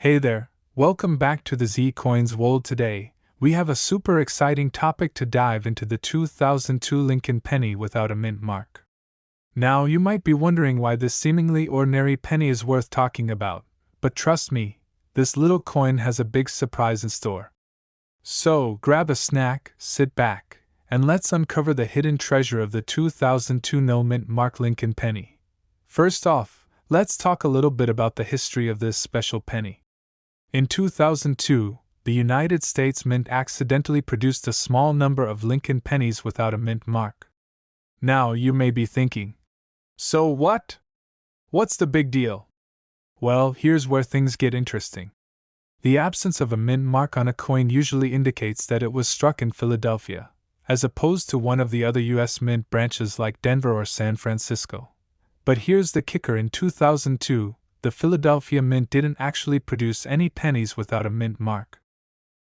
Hey there, welcome back to the Z Coins world. Today, we have a super exciting topic to dive into: the 2002 Lincoln penny without a mint mark. Now, you might be wondering why this seemingly ordinary penny is worth talking about, but trust me, this little coin has a big surprise in store. So, grab a snack, sit back, and let's uncover the hidden treasure of the 2002 no mint mark Lincoln penny. First off, let's talk a little bit about the history of this special penny. In 2002, the United States Mint accidentally produced a small number of Lincoln pennies without a mint mark. Now you may be thinking, so what? What's the big deal? Well, here's where things get interesting. The absence of a mint mark on a coin usually indicates that it was struck in Philadelphia, as opposed to one of the other U.S. Mint branches like Denver or San Francisco. But here's the kicker: in 2002, the Philadelphia Mint didn't actually produce any pennies without a mint mark.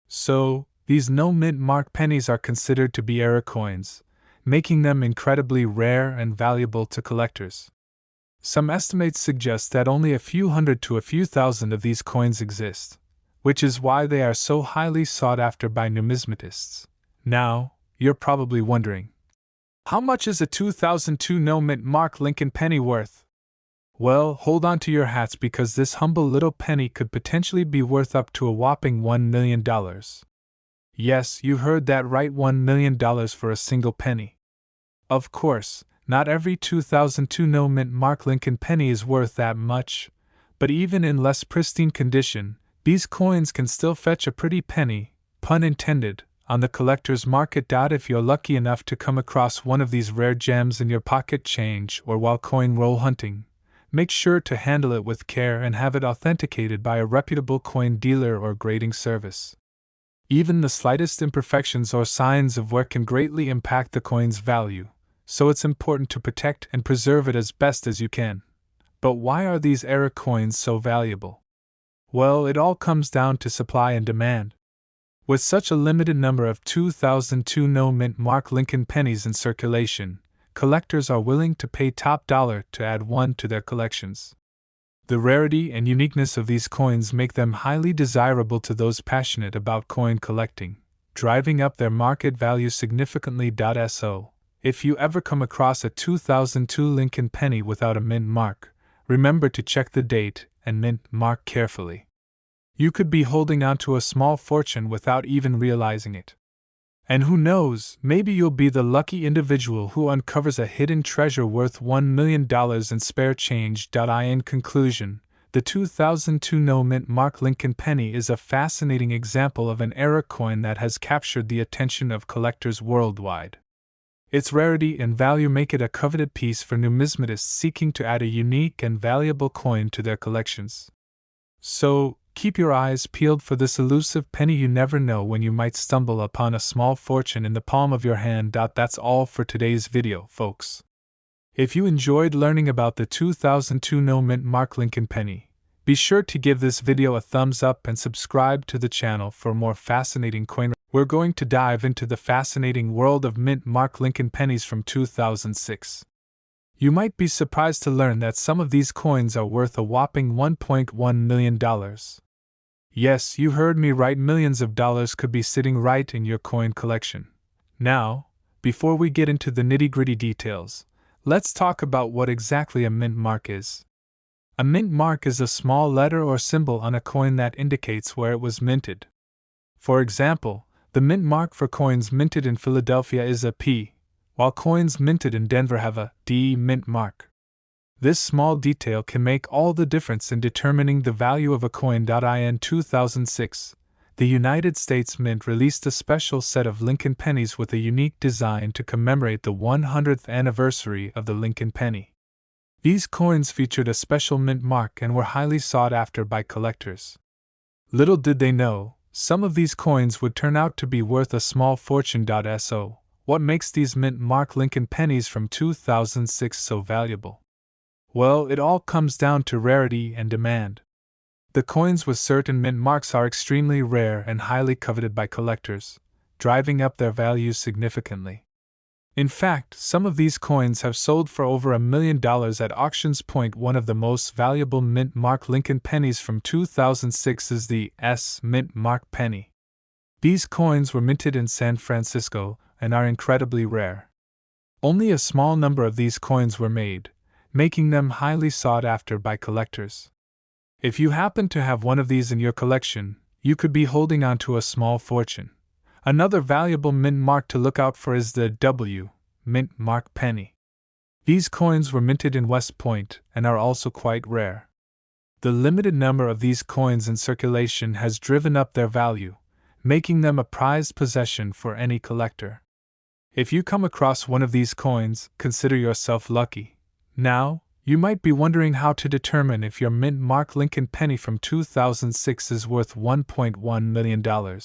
So, these no mint mark pennies are considered to be error coins, making them incredibly rare and valuable to collectors. Some estimates suggest that only a few hundred to a few thousand of these coins exist, which is why they are so highly sought after by numismatists. Now, you're probably wondering, how much is a 2002 no mint mark Lincoln penny worth? Well, hold on to your hats, because this humble little penny could potentially be worth up to a whopping $1 million. Yes, you heard that right, $1 million for a single penny. Of course, not every 2002 no mint mark Lincoln penny is worth that much, but even in less pristine condition, these coins can still fetch a pretty penny, pun intended, on the collector's market. If you're lucky enough to come across one of these rare gems in your pocket change or while coin roll hunting, make sure to handle it with care and have it authenticated by a reputable coin dealer or grading service. Even the slightest imperfections or signs of wear can greatly impact the coin's value, so it's important to protect and preserve it as best as you can. But why are these error coins so valuable? Well, it all comes down to supply and demand. With such a limited number of 2002 no mint mark Lincoln pennies in circulation, collectors are willing to pay top dollar to add one to their collections. The rarity and uniqueness of these coins make them highly desirable to those passionate about coin collecting, driving up their market value significantly. So, if you ever come across a 2002 Lincoln penny without a mint mark, remember to check the date and mint mark carefully. You could be holding on to a small fortune without even realizing it. And who knows, maybe you'll be the lucky individual who uncovers a hidden treasure worth $1 million in spare change. In conclusion, the 2002 no mint mark Lincoln penny is a fascinating example of an error coin that has captured the attention of collectors worldwide. Its rarity and value make it a coveted piece for numismatists seeking to add a unique and valuable coin to their collections. So, keep your eyes peeled for this elusive penny. You never know when you might stumble upon a small fortune in the palm of your hand. That's all for today's video, folks. If you enjoyed learning about the 2002 no mint mark Lincoln penny, be sure to give this video a thumbs up and subscribe to the channel for more fascinating coin. We're going to dive into the fascinating world of mint mark Lincoln pennies from 2006. You might be surprised to learn that some of these coins are worth a whopping $1.1 million. Yes, you heard me right, millions of dollars could be sitting right in your coin collection. Now, before we get into the nitty-gritty details, let's talk about what exactly a mint mark is. A mint mark is a small letter or symbol on a coin that indicates where it was minted. For example, the mint mark for coins minted in Philadelphia is a P, while coins minted in Denver have a D mint mark. This small detail can make all the difference in determining the value of a coin. In 2006, the United States Mint released a special set of Lincoln pennies with a unique design to commemorate the 100th anniversary of the Lincoln penny. These coins featured a special mint mark and were highly sought after by collectors. Little did they know, some of these coins would turn out to be worth a small fortune. So, what makes these mint mark Lincoln pennies from 2006 so valuable? Well, it all comes down to rarity and demand. The coins with certain mint marks are extremely rare and highly coveted by collectors, driving up their value significantly. In fact, some of these coins have sold for over $1 million at auctions. One of the most valuable mint mark Lincoln pennies from 2006 is the S mint mark penny. These coins were minted in San Francisco and are incredibly rare. Only a small number of these coins were made, making them highly sought after by collectors. If you happen to have one of these in your collection, you could be holding on to a small fortune. Another valuable mint mark to look out for is the W mint mark penny. These coins were minted in West Point and are also quite rare. The limited number of these coins in circulation has driven up their value, making them a prized possession for any collector. If you come across one of these coins, consider yourself lucky. Now, you might be wondering how to determine if your mint mark Lincoln penny from 2006 is worth $1.1 million.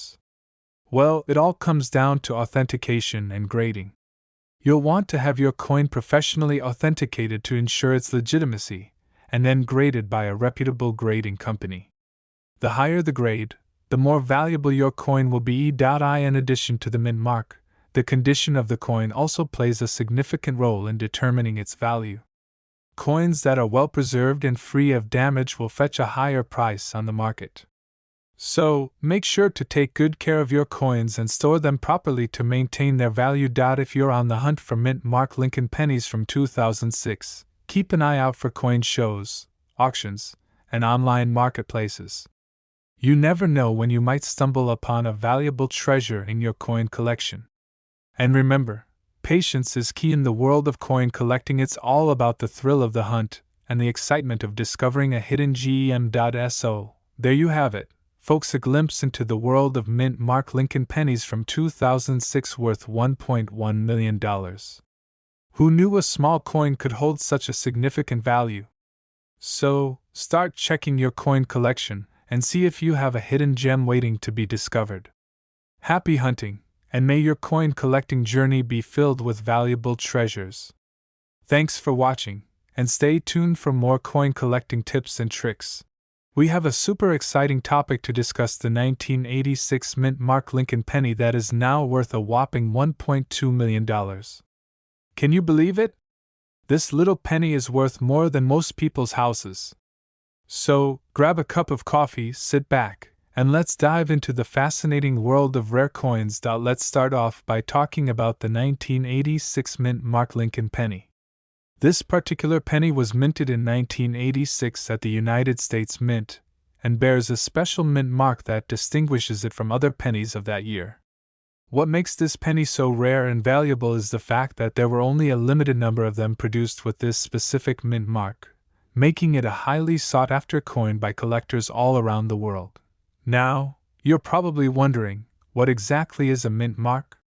Well, it all comes down to authentication and grading. You'll want to have your coin professionally authenticated to ensure its legitimacy, and then graded by a reputable grading company. The higher the grade, the more valuable your coin will be. In addition to the mint mark, the condition of the coin also plays a significant role in determining its value. Coins that are well preserved and free of damage will fetch a higher price on the market. So, make sure to take good care of your coins and store them properly to maintain their value. If you're on the hunt for mint mark Lincoln pennies from 2006, keep an eye out for coin shows, auctions, and online marketplaces. You never know when you might stumble upon a valuable treasure in your coin collection. And remember, patience is key in the world of coin collecting. It's all about the thrill of the hunt and the excitement of discovering a hidden gem. So, there you have it, folks, a glimpse into the world of mint mark Lincoln pennies from 2006 worth $1.1 million. Who knew a small coin could hold such a significant value? So, start checking your coin collection and see if you have a hidden gem waiting to be discovered. Happy hunting, and may your coin collecting journey be filled with valuable treasures. Thanks for watching, and stay tuned for more coin collecting tips and tricks. We have a super exciting topic to discuss: the 1986 mint mark Lincoln penny that is now worth a whopping $1.2 million. Can you believe it? This little penny is worth more than most people's houses. So, grab a cup of coffee, sit back, and let's dive into the fascinating world of rare coins. Let's start off by talking about the 1986 mint mark Lincoln penny. This particular penny was minted in 1986 at the United States Mint, and bears a special mint mark that distinguishes it from other pennies of that year. What makes this penny so rare and valuable is the fact that there were only a limited number of them produced with this specific mint mark, making it a highly sought-after coin by collectors all around the world. Now, you're probably wondering, what exactly is a mint mark?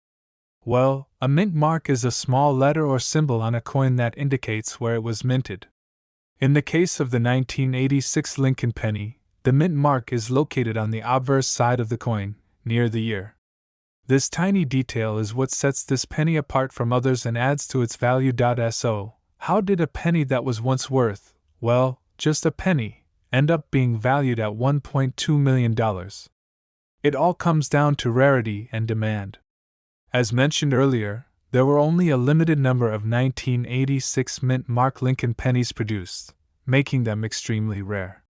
Well, a mint mark is a small letter or symbol on a coin that indicates where it was minted. In the case of the 1986 Lincoln penny, the mint mark is located on the obverse side of the coin, near the year. This tiny detail is what sets this penny apart from others and adds to its value. So, how did a penny that was once worth, well, just a penny, end up being valued at $1.2 million? It all comes down to rarity and demand. As mentioned earlier, there were only a limited number of 1986 mint mark Lincoln pennies produced, making them extremely rare.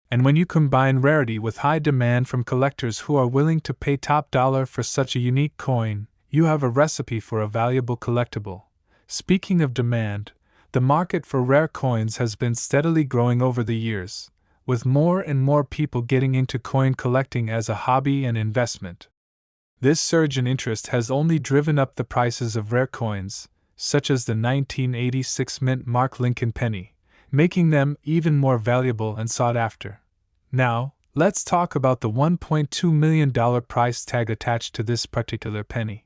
And when you combine rarity with high demand from collectors who are willing to pay top dollar for such a unique coin, you have a recipe for a valuable collectible. Speaking of demand, the market for rare coins has been steadily growing over the years, with more and more people getting into coin collecting as a hobby and investment. This surge in interest has only driven up the prices of rare coins, such as the 1986 mint mark Lincoln penny, making them even more valuable and sought after. Now, let's talk about the $1.2 million price tag attached to this particular penny.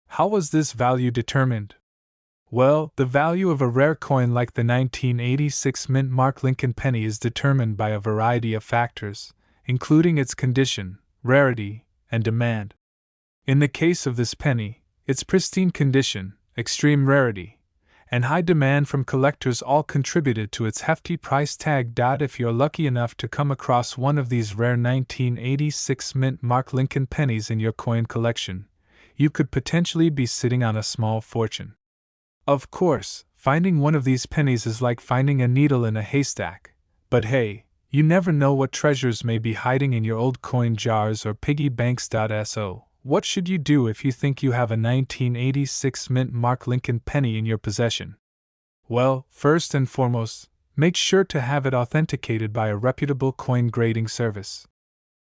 How was this value determined? Well, the value of a rare coin like the 1986 mint mark Lincoln penny is determined by a variety of factors, including its condition, rarity, and demand. In the case of this penny, its pristine condition, extreme rarity, and high demand from collectors all contributed to its hefty price tag. If you're lucky enough to come across one of these rare 1986 mint mark Lincoln pennies in your coin collection, you could potentially be sitting on a small fortune. Of course, finding one of these pennies is like finding a needle in a haystack, but hey, you never know what treasures may be hiding in your old coin jars or piggy banks. So, what should you do if you think you have a 1986 mint mark Lincoln penny in your possession? Well, first and foremost, make sure to have it authenticated by a reputable coin grading service.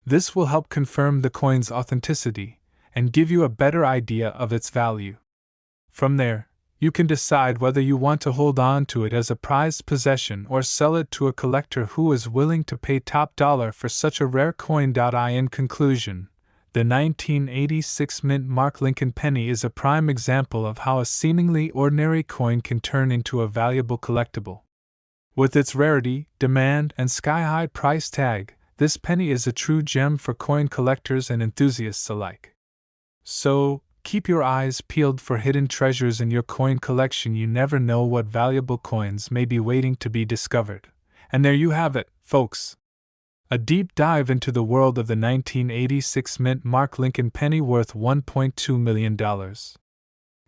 This will help confirm the coin's authenticity and give you a better idea of its value. From there, you can decide whether you want to hold on to it as a prized possession or sell it to a collector who is willing to pay top dollar for such a rare coin. In conclusion, the 1986 mint mark Lincoln penny is a prime example of how a seemingly ordinary coin can turn into a valuable collectible. With its rarity, demand, and sky-high price tag, this penny is a true gem for coin collectors and enthusiasts alike. So, keep your eyes peeled for hidden treasures in your coin collection. You never know what valuable coins may be waiting to be discovered. And there you have it, folks. A deep dive into the world of the 1986 mint mark Lincoln penny worth $1.2 million.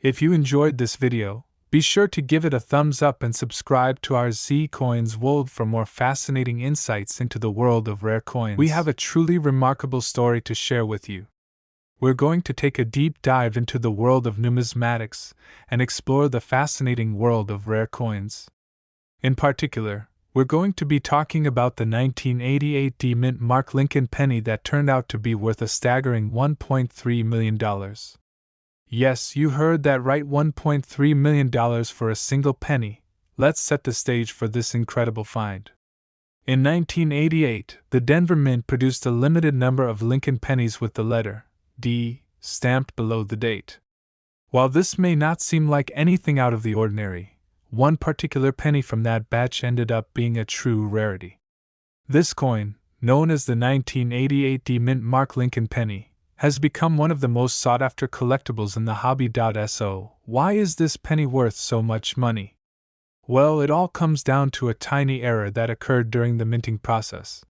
If you enjoyed this video, be sure to give it a thumbs up and subscribe to our Z Coins World for more fascinating insights into the world of rare coins. We have a truly remarkable story to share with you. We're going to take a deep dive into the world of numismatics and explore the fascinating world of rare coins. In particular, we're going to be talking about the 1988 mint mark Lincoln penny that turned out to be worth a staggering $1.3 million. Yes, you heard that right, $1.3 million for a single penny. Let's set the stage for this incredible find. In 1988, the Denver Mint produced a limited number of Lincoln pennies with the letter D stamped below the date. While this may not seem like anything out of the ordinary, one particular penny from that batch ended up being a true rarity. This coin, known as the 1988 mint mark Lincoln penny, has become one of the most sought-after collectibles in the hobby. So, why is this penny worth so much money? Well, it all comes down to a tiny error that occurred during the minting process.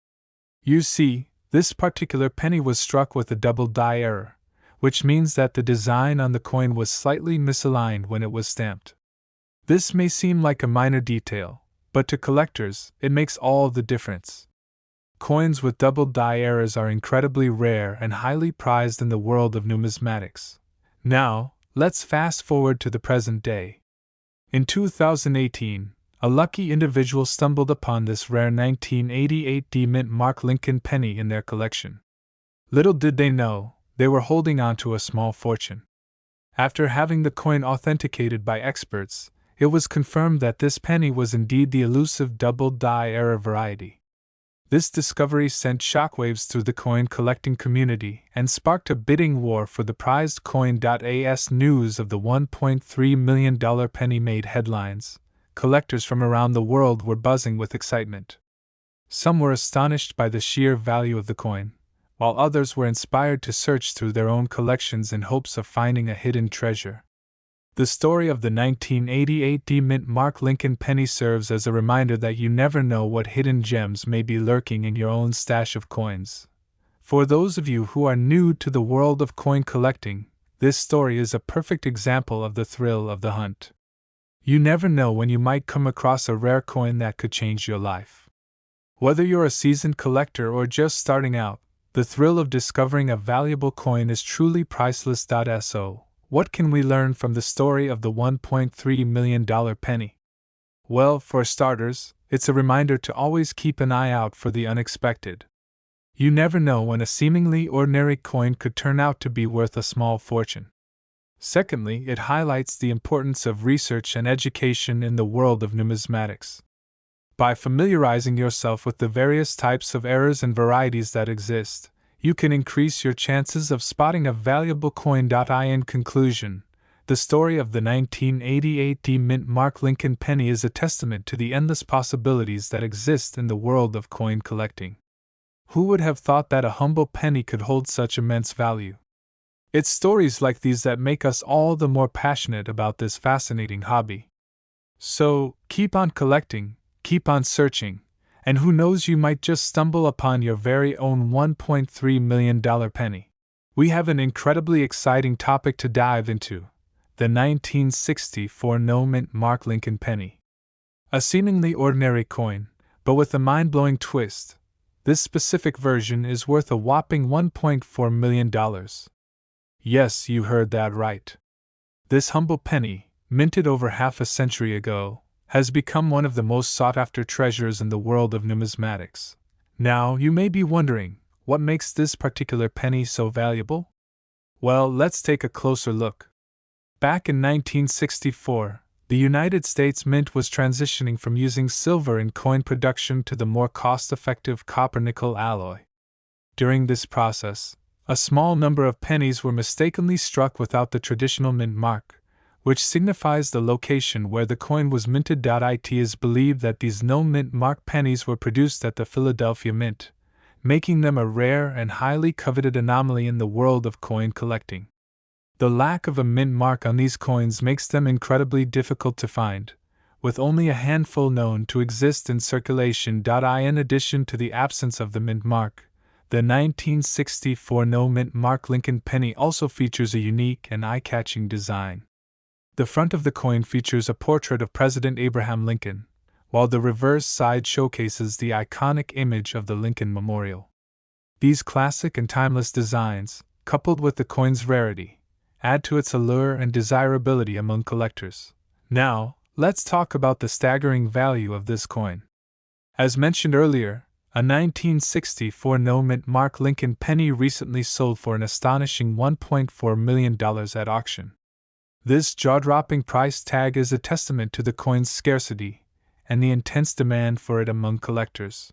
You see, this particular penny was struck with a double die error, which means that the design on the coin was slightly misaligned when it was stamped. This may seem like a minor detail, but to collectors, it makes all the difference. Coins with double die errors are incredibly rare and highly prized in the world of numismatics. Now, let's fast forward to the present day. In 2018, a lucky individual stumbled upon this rare 1988 mint mark Lincoln penny in their collection. Little did they know, they were holding on to a small fortune. After having the coin authenticated by experts, it was confirmed that this penny was indeed the elusive double die error variety. This discovery sent shockwaves through the coin collecting community and sparked a bidding war for the prized coin. As news of the $1.3 million penny made headlines, collectors from around the world were buzzing with excitement. Some were astonished by the sheer value of the coin, while others were inspired to search through their own collections in hopes of finding a hidden treasure. The story of the 1988 mint mark Lincoln penny serves as a reminder that you never know what hidden gems may be lurking in your own stash of coins. For those of you who are new to the world of coin collecting, this story is a perfect example of the thrill of the hunt. You never know when you might come across a rare coin that could change your life. Whether you're a seasoned collector or just starting out, the thrill of discovering a valuable coin is truly priceless. So, what can we learn from the story of the $1.3 million penny? Well, for starters, it's a reminder to always keep an eye out for the unexpected. You never know when a seemingly ordinary coin could turn out to be worth a small fortune. Secondly, it highlights the importance of research and education in the world of numismatics. By familiarizing yourself with the various types of errors and varieties that exist, you can increase your chances of spotting a valuable coin. In conclusion, the story of the 1988 mint mark Lincoln penny is a testament to the endless possibilities that exist in the world of coin collecting. Who would have thought that a humble penny could hold such immense value? It's stories like these that make us all the more passionate about this fascinating hobby. So, keep on collecting, keep on searching, and who knows, you might just stumble upon your very own $1.3 million penny. We have an incredibly exciting topic to dive into: the 1964 no-mint mark Lincoln penny. A seemingly ordinary coin, but with a mind-blowing twist. This specific version is worth a whopping $1.4 million. Yes, you heard that right. This humble penny, minted over half a century ago, has become one of the most sought-after treasures in the world of numismatics. Now, you may be wondering, what makes this particular penny so valuable? Well, let's take a closer look. Back in 1964, the United States Mint was transitioning from using silver in coin production to the more cost-effective copper-nickel alloy. During this process, a small number of pennies were mistakenly struck without the traditional mint mark, which signifies the location where the coin was minted. It is believed that these no-mint mark pennies were produced at the Philadelphia Mint, making them a rare and highly coveted anomaly in the world of coin collecting. The lack of a mint mark on these coins makes them incredibly difficult to find, with only a handful known to exist in circulation. In addition to the absence of the mint mark, the 1964 no-mint mark Lincoln penny also features a unique and eye-catching design. The front of the coin features a portrait of President Abraham Lincoln, while the reverse side showcases the iconic image of the Lincoln Memorial. These classic and timeless designs, coupled with the coin's rarity, add to its allure and desirability among collectors. Now, let's talk about the staggering value of this coin. As mentioned earlier, a 1964 no-mint mark Lincoln penny recently sold for an astonishing $1.4 million at auction. This jaw-dropping price tag is a testament to the coin's scarcity and the intense demand for it among collectors.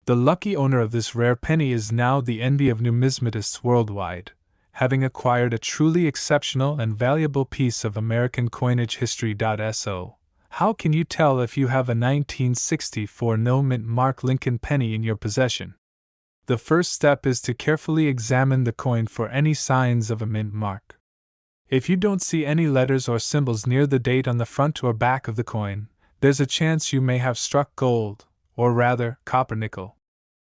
The lucky owner of this rare penny is now the envy of numismatists worldwide, having acquired a truly exceptional and valuable piece of American coinage history. So, how can you tell if you have a 1964 no-mint mark Lincoln penny in your possession? The first step is to carefully examine the coin for any signs of a mint mark. If you don't see any letters or symbols near the date on the front or back of the coin, there's a chance you may have struck gold, or rather, copper-nickel.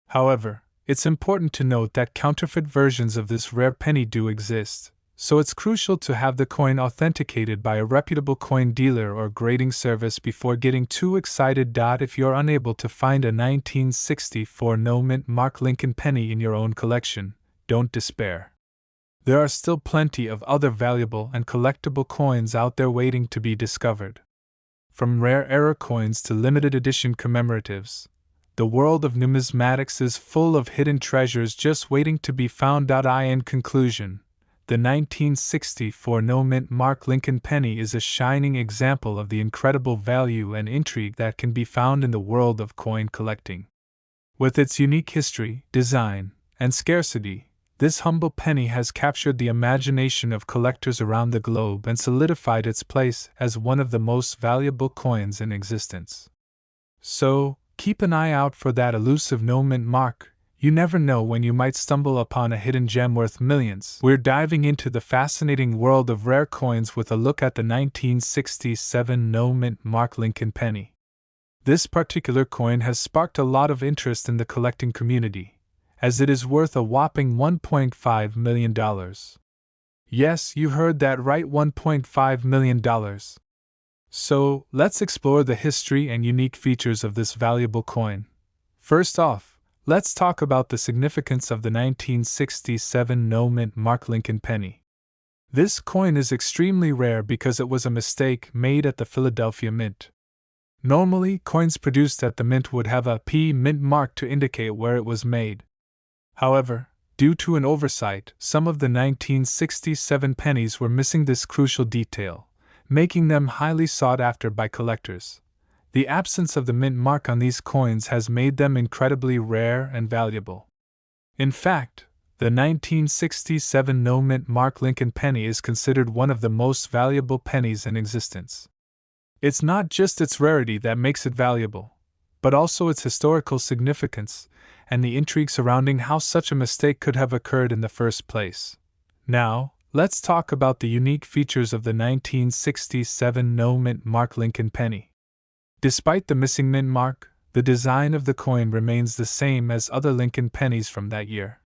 However, it's important to note that counterfeit versions of this rare penny do exist, so it's crucial to have the coin authenticated by a reputable coin dealer or grading service before getting too excited. If you're unable to find a 1964 no-mint mark Lincoln penny in your own collection, don't despair. There are still plenty of other valuable and collectible coins out there waiting to be discovered. From rare error coins to limited edition commemoratives, the world of numismatics is full of hidden treasures just waiting to be found. In conclusion, the 1964 no-mint mark Lincoln penny is a shining example of the incredible value and intrigue that can be found in the world of coin collecting. With its unique history, design, and scarcity, this humble penny has captured the imagination of collectors around the globe and solidified its place as one of the most valuable coins in existence. So, keep an eye out for that elusive no-mint mark. You never know when you might stumble upon a hidden gem worth millions. We're diving into the fascinating world of rare coins with a look at the 1967 no-mint mark Lincoln penny. This particular coin has sparked a lot of interest in the collecting community, as it is worth a whopping $1.5 million. Yes, you heard that right, $1.5 million. So, let's explore the history and unique features of this valuable coin. First off, let's talk about the significance of the 1967 no-mint mark Lincoln penny. This coin is extremely rare because it was a mistake made at the Philadelphia Mint. Normally, coins produced at the mint would have a P mint mark to indicate where it was made. However, due to an oversight, some of the 1967 pennies were missing this crucial detail, making them highly sought after by collectors. The absence of the mint mark on these coins has made them incredibly rare and valuable. In fact, the 1967 no-mint mark Lincoln penny is considered one of the most valuable pennies in existence. It's not just its rarity that makes it valuable, but also its historical significance and the intrigue surrounding how such a mistake could have occurred in the first place. Now, let's talk about the unique features of the 1967 no-mint mark Lincoln penny. Despite the missing mint mark, the design of the coin remains the same as other Lincoln pennies from that year.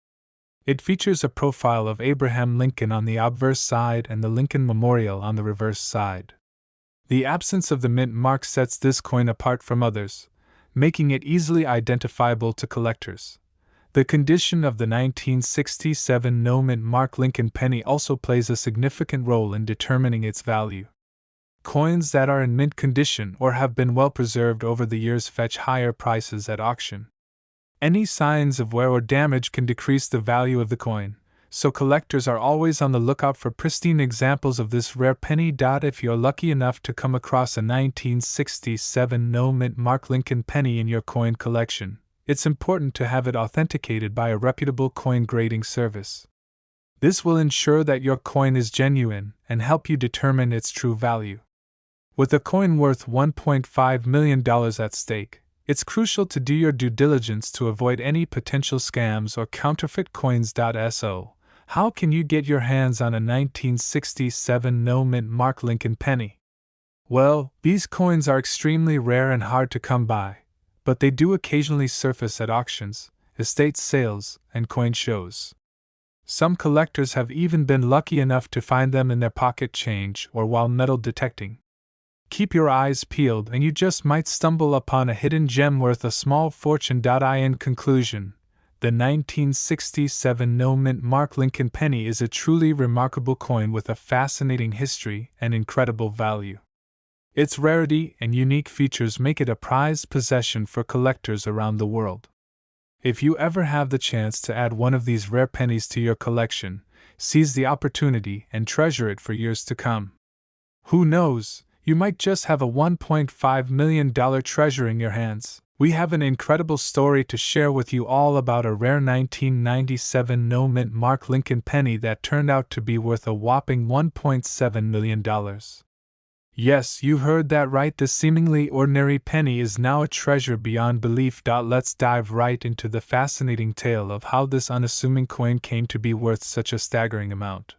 It features a profile of Abraham Lincoln on the obverse side and the Lincoln Memorial on the reverse side. The absence of the mint mark sets this coin apart from others, making it easily identifiable to collectors. The condition of the 1967 no mint mark Lincoln penny also plays a significant role in determining its value. Coins that are in mint condition or have been well preserved over the years fetch higher prices at auction. Any signs of wear or damage can decrease the value of the coin, so collectors are always on the lookout for pristine examples of this rare penny. If you're lucky enough to come across a 1967 no mint mark Lincoln penny in your coin collection, it's important to have it authenticated by a reputable coin grading service. This will ensure that your coin is genuine and help you determine its true value. With a coin worth $1.5 million at stake, it's crucial to do your due diligence to avoid any potential scams or counterfeit coins. So, how can you get your hands on a 1967 no mint mark Lincoln penny? Well, these coins are extremely rare and hard to come by, but they do occasionally surface at auctions, estate sales, and coin shows. Some collectors have even been lucky enough to find them in their pocket change or while metal detecting. Keep your eyes peeled and you just might stumble upon a hidden gem worth a small fortune. In conclusion, the 1967 no mint mark Lincoln penny is a truly remarkable coin with a fascinating history and incredible value. Its rarity and unique features make it a prized possession for collectors around the world. If you ever have the chance to add one of these rare pennies to your collection, seize the opportunity and treasure it for years to come. Who knows, you might just have a $1.5 million treasure in your hands. We have an incredible story to share with you all about a rare 1997 no mint mark Lincoln penny that turned out to be worth a whopping $1.7 million. Yes, you heard that right, this seemingly ordinary penny is now a treasure beyond belief. Let's dive right into the fascinating tale of how this unassuming coin came to be worth such a staggering amount.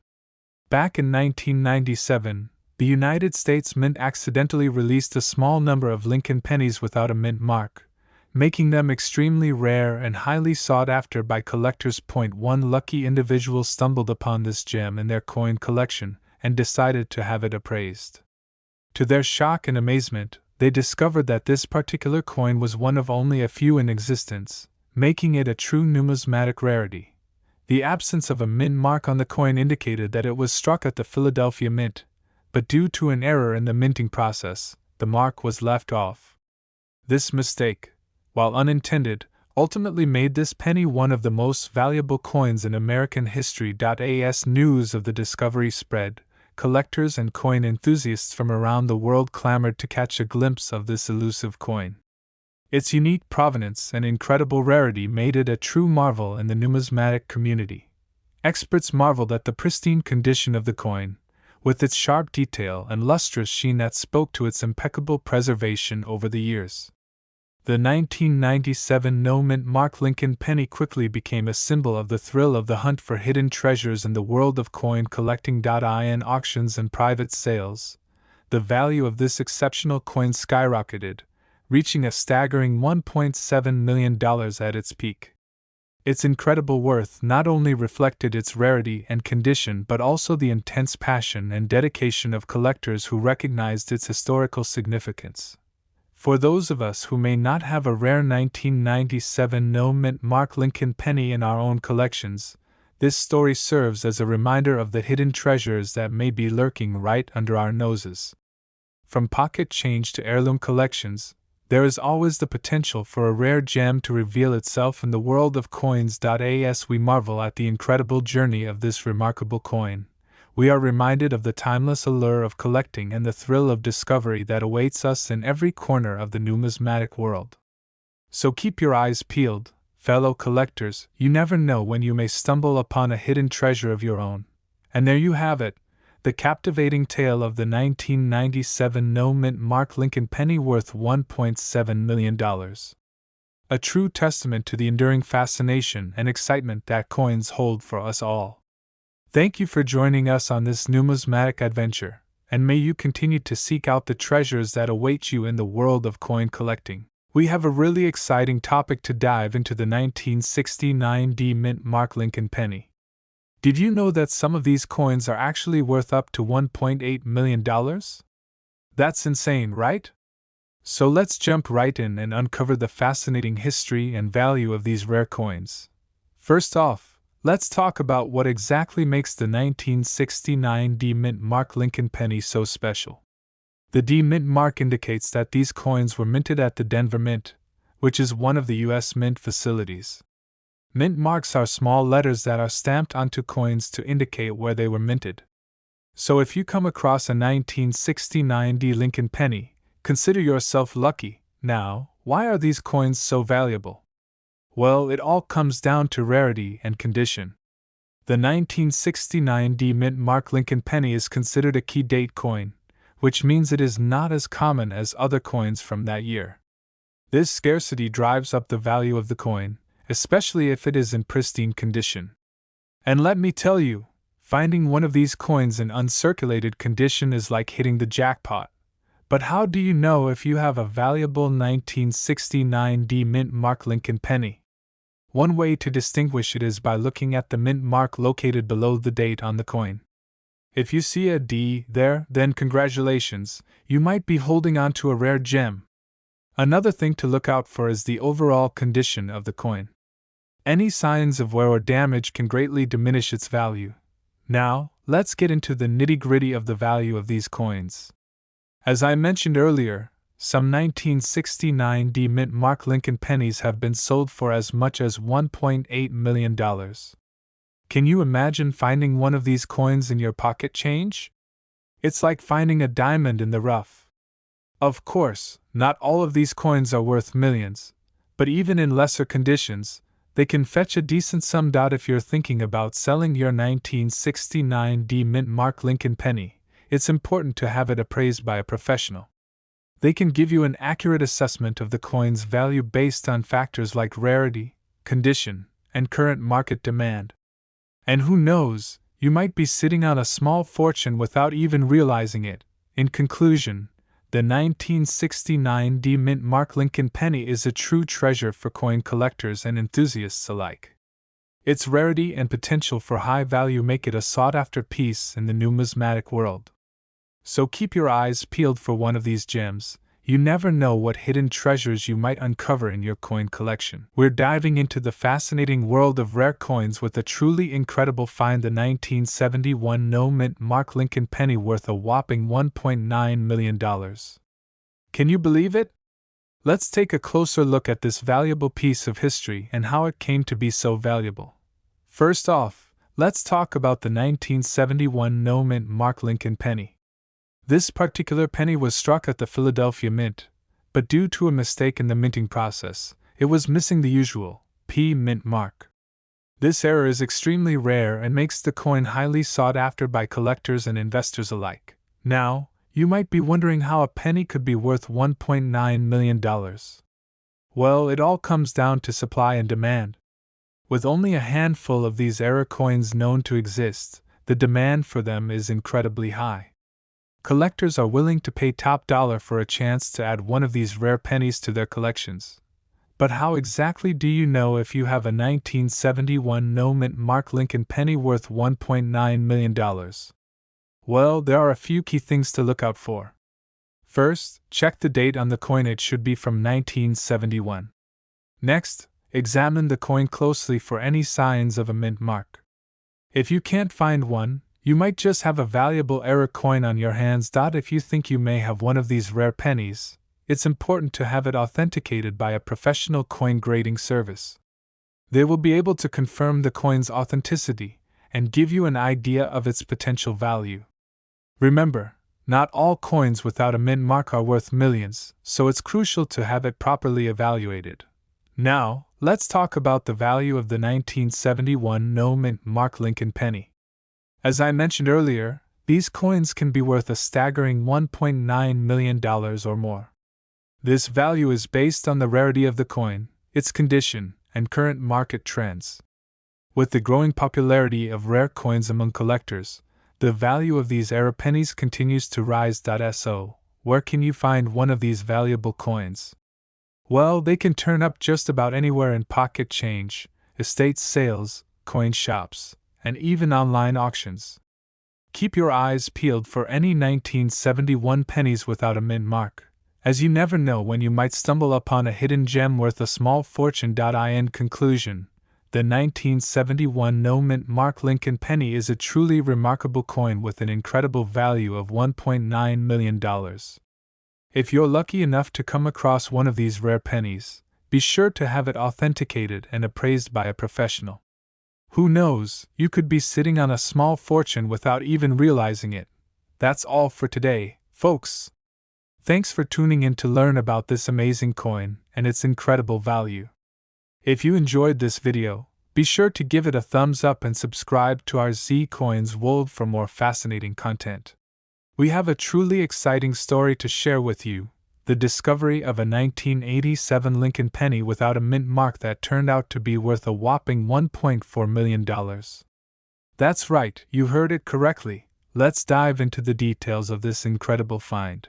Back in 1997, the United States Mint accidentally released a small number of Lincoln pennies without a mint mark, making them extremely rare and highly sought after by collectors. One lucky individual stumbled upon this gem in their coin collection and decided to have it appraised. To their shock and amazement, they discovered that this particular coin was one of only a few in existence, making it a true numismatic rarity. The absence of a mint mark on the coin indicated that it was struck at the Philadelphia Mint, but due to an error in the minting process, the mark was left off. This mistake, while unintended, ultimately made this penny one of the most valuable coins in American history. As news of the discovery spread, collectors and coin enthusiasts from around the world clamored to catch a glimpse of this elusive coin. Its unique provenance and incredible rarity made it a true marvel in the numismatic community. Experts marveled at the pristine condition of the coin, with its sharp detail and lustrous sheen that spoke to its impeccable preservation over the years. The 1997 no mint mark Lincoln penny quickly became a symbol of the thrill of the hunt for hidden treasures in the world of coin collecting. In auctions and private sales, the value of this exceptional coin skyrocketed, reaching a staggering $1.7 million at its peak. Its incredible worth not only reflected its rarity and condition but also the intense passion and dedication of collectors who recognized its historical significance. For those of us who may not have a rare 1997 no mint mark Lincoln penny in our own collections, this story serves as a reminder of the hidden treasures that may be lurking right under our noses. From pocket change to heirloom collections, there is always the potential for a rare gem to reveal itself in the world of coins. As we marvel at the incredible journey of this remarkable coin, we are reminded of the timeless allure of collecting and the thrill of discovery that awaits us in every corner of the numismatic world. So keep your eyes peeled, fellow collectors, you never know when you may stumble upon a hidden treasure of your own. And there you have it, the captivating tale of the 1997 no mint mark Lincoln penny worth $1.7 million. A true testament to the enduring fascination and excitement that coins hold for us all. Thank you for joining us on this numismatic adventure, and may you continue to seek out the treasures that await you in the world of coin collecting. we have a really exciting topic to dive into: the 1969 D Mint Mark Lincoln penny. Did you know that some of these coins are actually worth up to $1.8 million? That's insane, right? So let's jump right in and uncover the fascinating history and value of these rare coins. First off, let's talk about what exactly makes the 1969 D Mint Mark Lincoln penny so special. The D Mint mark indicates that these coins were minted at the Denver Mint, which is one of the U.S. mint facilities. Mint marks are small letters that are stamped onto coins to indicate where they were minted. So if you come across a 1969 D Lincoln penny, consider yourself lucky. Now, why are these coins so valuable? Well, it all comes down to rarity and condition. The 1969 D Mint Mark Lincoln penny is considered a key date coin, which means it is not as common as other coins from that year. This scarcity drives up the value of the coin, especially if it is in pristine condition. And let me tell you, finding one of these coins in uncirculated condition is like hitting the jackpot. But how do you know if you have a valuable 1969 D Mint Mark Lincoln penny? One way to distinguish it is by looking at the mint mark located below the date on the coin. If you see a D there, then congratulations, you might be holding on to a rare gem. Another thing to look out for is the overall condition of the coin. Any signs of wear or damage can greatly diminish its value. Now, let's get into the nitty-gritty of the value of these coins. As I mentioned earlier, some 1969 D Mint Mark Lincoln pennies have been sold for as much as $1.8 million. Can you imagine finding one of these coins in your pocket change? It's like finding a diamond in the rough. Of course, not all of these coins are worth millions, but even in lesser conditions, they can fetch a decent sum. If you're thinking about selling your 1969 D Mint Mark Lincoln penny, it's important to have it appraised by a professional. They can give you an accurate assessment of the coin's value based on factors like rarity, condition, and current market demand. And who knows, you might be sitting on a small fortune without even realizing it. In conclusion, the 1969 D Mint Mark Lincoln penny is a true treasure for coin collectors and enthusiasts alike. Its rarity and potential for high value make it a sought-after piece in the numismatic world. So keep your eyes peeled for one of these gems. You never know what hidden treasures you might uncover in your coin collection. We're diving into the fascinating world of rare coins with a truly incredible find: the 1971 No Mint Mark Lincoln penny worth a whopping $1.9 million. Can you believe it? Let's take a closer look at this valuable piece of history and how it came to be so valuable. First off, let's talk about the 1971 No Mint Mark Lincoln penny. This particular penny was struck at the Philadelphia Mint, but due to a mistake in the minting process, it was missing the usual P mint mark. This error is extremely rare and makes the coin highly sought after by collectors and investors alike. Now, you might be wondering how a penny could be worth $1.9 million. Well, it all comes down to supply and demand. With only a handful of these error coins known to exist, the demand for them is incredibly high. Collectors are willing to pay top dollar for a chance to add one of these rare pennies to their collections. But how exactly do you know if you have a 1971 No Mint Mark Lincoln penny worth $1.9 million? Well, there are a few key things to look out for. First, check the date on the coin. It should be from 1971. Next, examine the coin closely for any signs of a mint mark. If you can't find one, you might just have a valuable error coin on your hands. If you think you may have one of these rare pennies, it's important to have it authenticated by a professional coin grading service. They will be able to confirm the coin's authenticity and give you an idea of its potential value. Remember, not all coins without a mint mark are worth millions, so it's crucial to have it properly evaluated. Now, let's talk about the value of the 1971 No Mint Mark Lincoln penny. As I mentioned earlier, these coins can be worth a staggering $1.9 million or more. This value is based on the rarity of the coin, its condition, and current market trends. With the growing popularity of rare coins among collectors, the value of these error pennies continues to rise. So, where can you find one of these valuable coins? Well, they can turn up just about anywhere in pocket change, estate sales, coin shops, and even online auctions. Keep your eyes peeled for any 1971 pennies without a mint mark, as you never know when you might stumble upon a hidden gem worth a small fortune. In conclusion, the 1971 no mint mark Lincoln penny is a truly remarkable coin with an incredible value of $1.9 million. If you're lucky enough to come across one of these rare pennies, be sure to have it authenticated and appraised by a professional. Who knows, you could be sitting on a small fortune without even realizing it. That's all for today, folks. Thanks for tuning in to learn about this amazing coin and its incredible value. If you enjoyed this video, be sure to give it a thumbs up and subscribe to our Z Coins World for more fascinating content. We have a truly exciting story to share with you, the discovery of a 1987 Lincoln penny without a mint mark that turned out to be worth a whopping $1.4 million. That's right, you heard it correctly. Let's dive into the details of this incredible find.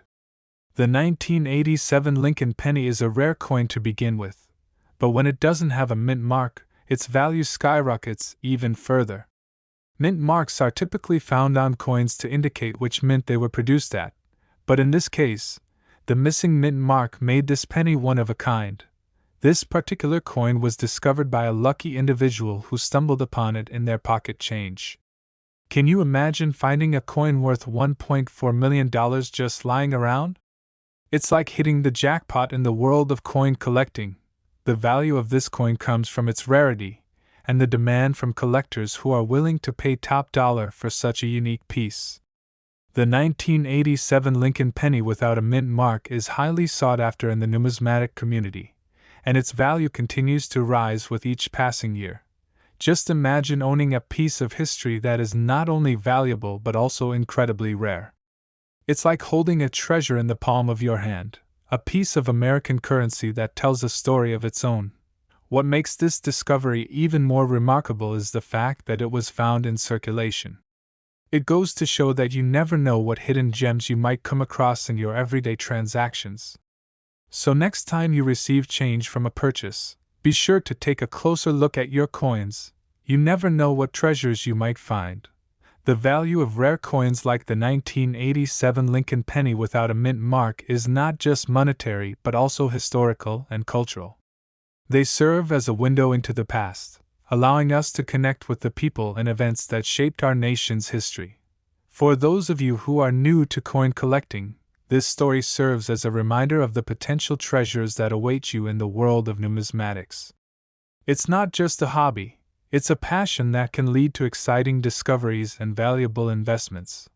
The 1987 Lincoln penny is a rare coin to begin with, but when it doesn't have a mint mark, its value skyrockets even further. Mint marks are typically found on coins to indicate which mint they were produced at, but in this case, the missing mint mark made this penny one of a kind. This particular coin was discovered by a lucky individual who stumbled upon it in their pocket change. Can you imagine finding a coin worth $1.4 million just lying around? It's like hitting the jackpot in the world of coin collecting. The value of this coin comes from its rarity, and the demand from collectors who are willing to pay top dollar for such a unique piece. The 1987 Lincoln penny without a mint mark is highly sought after in the numismatic community, and its value continues to rise with each passing year. Just imagine owning a piece of history that is not only valuable but also incredibly rare. It's like holding a treasure in the palm of your hand, a piece of American currency that tells a story of its own. What makes this discovery even more remarkable is the fact that it was found in circulation. It goes to show that you never know what hidden gems you might come across in your everyday transactions. So next time you receive change from a purchase, be sure to take a closer look at your coins. You never know what treasures you might find. The value of rare coins like the 1987 Lincoln penny without a mint mark is not just monetary but also historical and cultural. They serve as a window into the past, allowing us to connect with the people and events that shaped our nation's history. For those of you who are new to coin collecting, this story serves as a reminder of the potential treasures that await you in the world of numismatics. It's not just a hobby, it's a passion that can lead to exciting discoveries and valuable investments.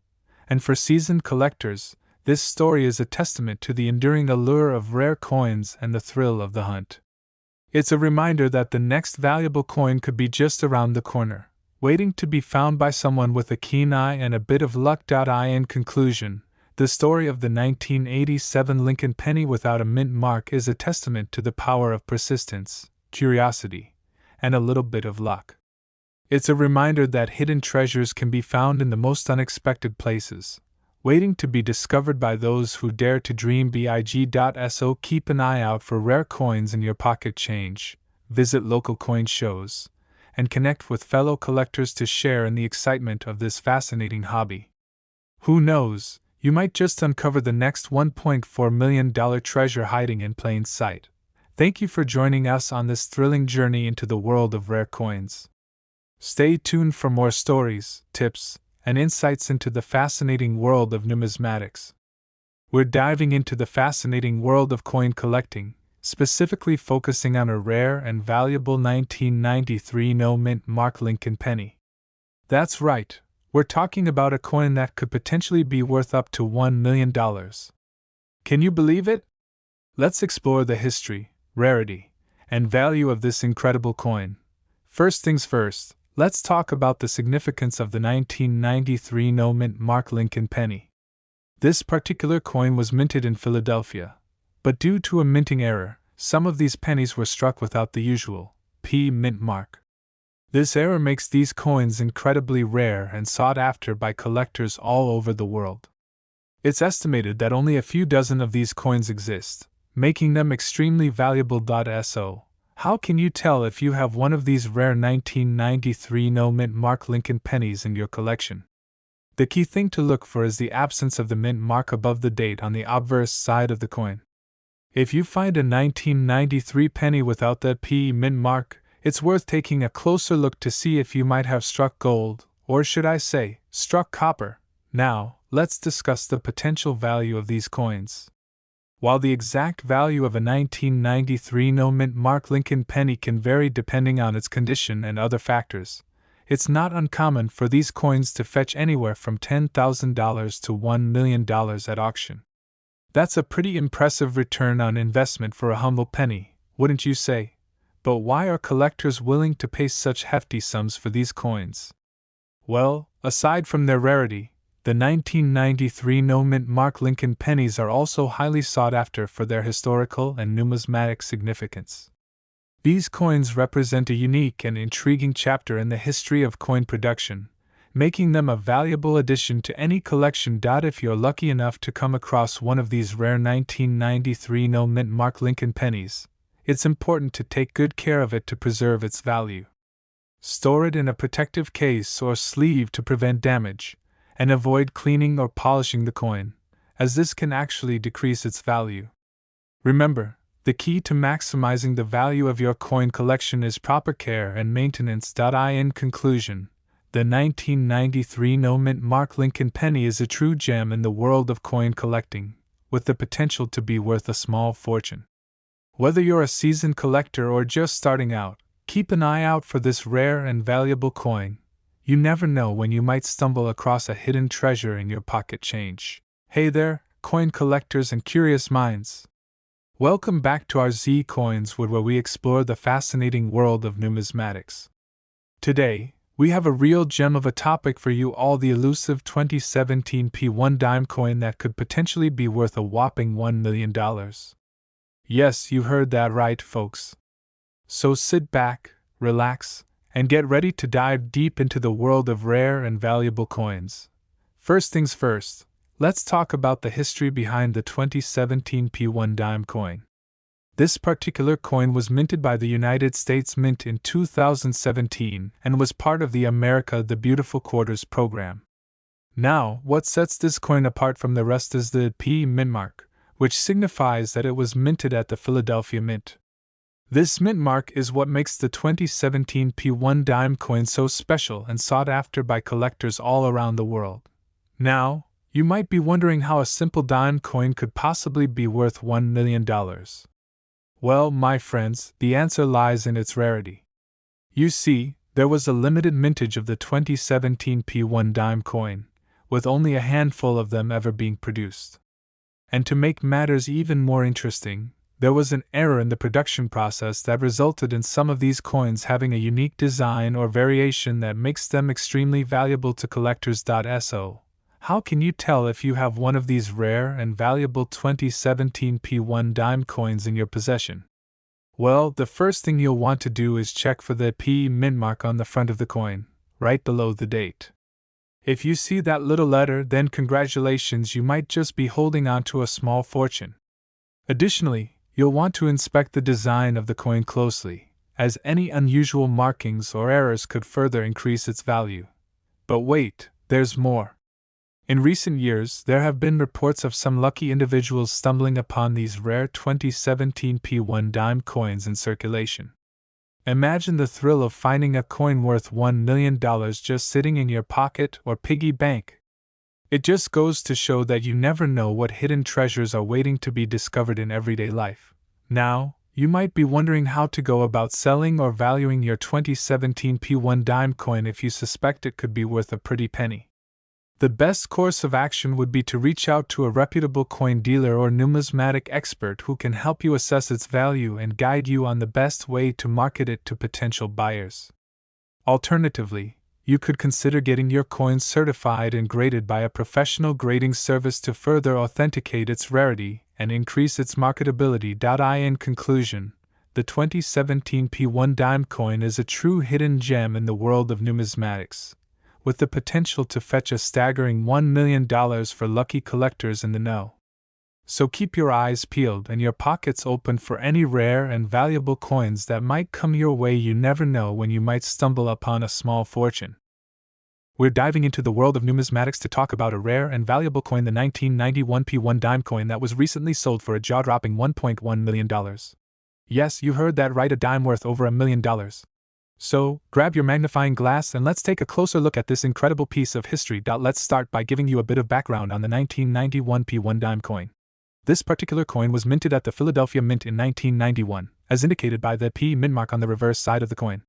And for seasoned collectors, this story is a testament to the enduring allure of rare coins and the thrill of the hunt. It's a reminder that the next valuable coin could be just around the corner, waiting to be found by someone with a keen eye and a bit of luck. In conclusion, the story of the 1987 Lincoln penny without a mint mark is a testament to the power of persistence, curiosity, and a little bit of luck. It's a reminder that hidden treasures can be found in the most unexpected places, waiting to be discovered by those who dare to dream. So keep an eye out for rare coins in your pocket change, visit local coin shows, and connect with fellow collectors to share in the excitement of this fascinating hobby. Who knows, you might just uncover the next $1.4 million treasure hiding in plain sight. Thank you for joining us on this thrilling journey into the world of rare coins. Stay tuned for more stories, tips, and insights into the fascinating world of numismatics. We're diving into the fascinating world of coin collecting, specifically focusing on a rare and valuable 1993 no mint mark Lincoln penny. That's right, we're talking about a coin that could potentially be worth up to $1 million. Can you believe it? Let's explore the history, rarity, and value of this incredible coin. First things first, let's talk about the significance of the 1993 no mint mark Lincoln penny. This particular coin was minted in Philadelphia, but due to a minting error, some of these pennies were struck without the usual P mint mark. This error makes these coins incredibly rare and sought after by collectors all over the world. It's estimated that only a few dozen of these coins exist, making them extremely valuable. So, how can you tell if you have one of these rare 1993 no mint mark Lincoln pennies in your collection? The key thing to look for is the absence of the mint mark above the date on the obverse side of the coin. If you find a 1993 penny without that PE mint mark, it's worth taking a closer look to see if you might have struck gold, or should I say, struck copper. Now, let's discuss the potential value of these coins. While the exact value of a 1993 no mint mark Lincoln penny can vary depending on its condition and other factors, it's not uncommon for these coins to fetch anywhere from $10,000 to $1 million at auction. That's a pretty impressive return on investment for a humble penny, wouldn't you say? But why are collectors willing to pay such hefty sums for these coins? Well, aside from their rarity, the 1993 no mint mark Lincoln pennies are also highly sought after for their historical and numismatic significance. These coins represent a unique and intriguing chapter in the history of coin production, making them a valuable addition to any collection. If you're lucky enough to come across one of these rare 1993 no mint mark Lincoln pennies, it's important to take good care of it to preserve its value. Store it in a protective case or sleeve to prevent damage, and avoid cleaning or polishing the coin, as this can actually decrease its value. Remember, the key to maximizing the value of your coin collection is proper care and maintenance. In conclusion, the 1993 no mint mark Lincoln penny is a true gem in the world of coin collecting, with the potential to be worth a small fortune. Whether you're a seasoned collector or just starting out, keep an eye out for this rare and valuable coin. You never know when you might stumble across a hidden treasure in your pocket change. Hey there, coin collectors and curious minds! Welcome back to our Z Coins Wood, where we explore the fascinating world of numismatics. Today, we have a real gem of a topic for you all: the elusive 2017 P1 dime coin that could potentially be worth a whopping $1 million. Yes, you heard that right, folks. So sit back, relax, and get ready to dive deep into the world of rare and valuable coins. First things first, let's talk about the history behind the 2017 P1 dime coin. This particular coin was minted by the United States Mint in 2017 and was part of the America the Beautiful Quarters program. Now, what sets this coin apart from the rest is the P mint mark, which signifies that it was minted at the Philadelphia Mint. This mint mark is what makes the 2017 P1 dime coin so special and sought after by collectors all around the world. Now, you might be wondering how a simple dime coin could possibly be worth $1 million. Well, my friends, the answer lies in its rarity. You see, there was a limited mintage of the 2017 P1 dime coin, with only a handful of them ever being produced. And to make matters even more interesting, there was an error in the production process that resulted in some of these coins having a unique design or variation that makes them extremely valuable to collectors. So, how can you tell if you have one of these rare and valuable 2017 P1 dime coins in your possession? Well, the first thing you'll want to do is check for the P mint mark on the front of the coin, right below the date. If you see that little letter, then congratulations, you might just be holding on to a small fortune. Additionally, you'll want to inspect the design of the coin closely, as any unusual markings or errors could further increase its value. But wait, there's more. In recent years, there have been reports of some lucky individuals stumbling upon these rare 2017 P1 dime coins in circulation. Imagine the thrill of finding a coin worth $1 million just sitting in your pocket or piggy bank. It just goes to show that you never know what hidden treasures are waiting to be discovered in everyday life. Now, you might be wondering how to go about selling or valuing your 2017 P1 dime coin if you suspect it could be worth a pretty penny. The best course of action would be to reach out to a reputable coin dealer or numismatic expert who can help you assess its value and guide you on the best way to market it to potential buyers. Alternatively, you could consider getting your coin certified and graded by a professional grading service to further authenticate its rarity and increase its marketability. In conclusion, the 2017 P1 dime coin is a true hidden gem in the world of numismatics, with the potential to fetch a staggering $1 million for lucky collectors in the know. So keep your eyes peeled and your pockets open for any rare and valuable coins that might come your way. You never know when you might stumble upon a small fortune. We're diving into the world of numismatics to talk about a rare and valuable coin, the 1991 P1 dime coin that was recently sold for a jaw-dropping $1.1 million. Yes, you heard that right, a dime worth over $1 million. So, grab your magnifying glass and let's take a closer look at this incredible piece of history. Let's start by giving you a bit of background on the 1991 P1 dime coin. This particular coin was minted at the Philadelphia Mint in 1991, as indicated by the P mint mark on the reverse side of the coin.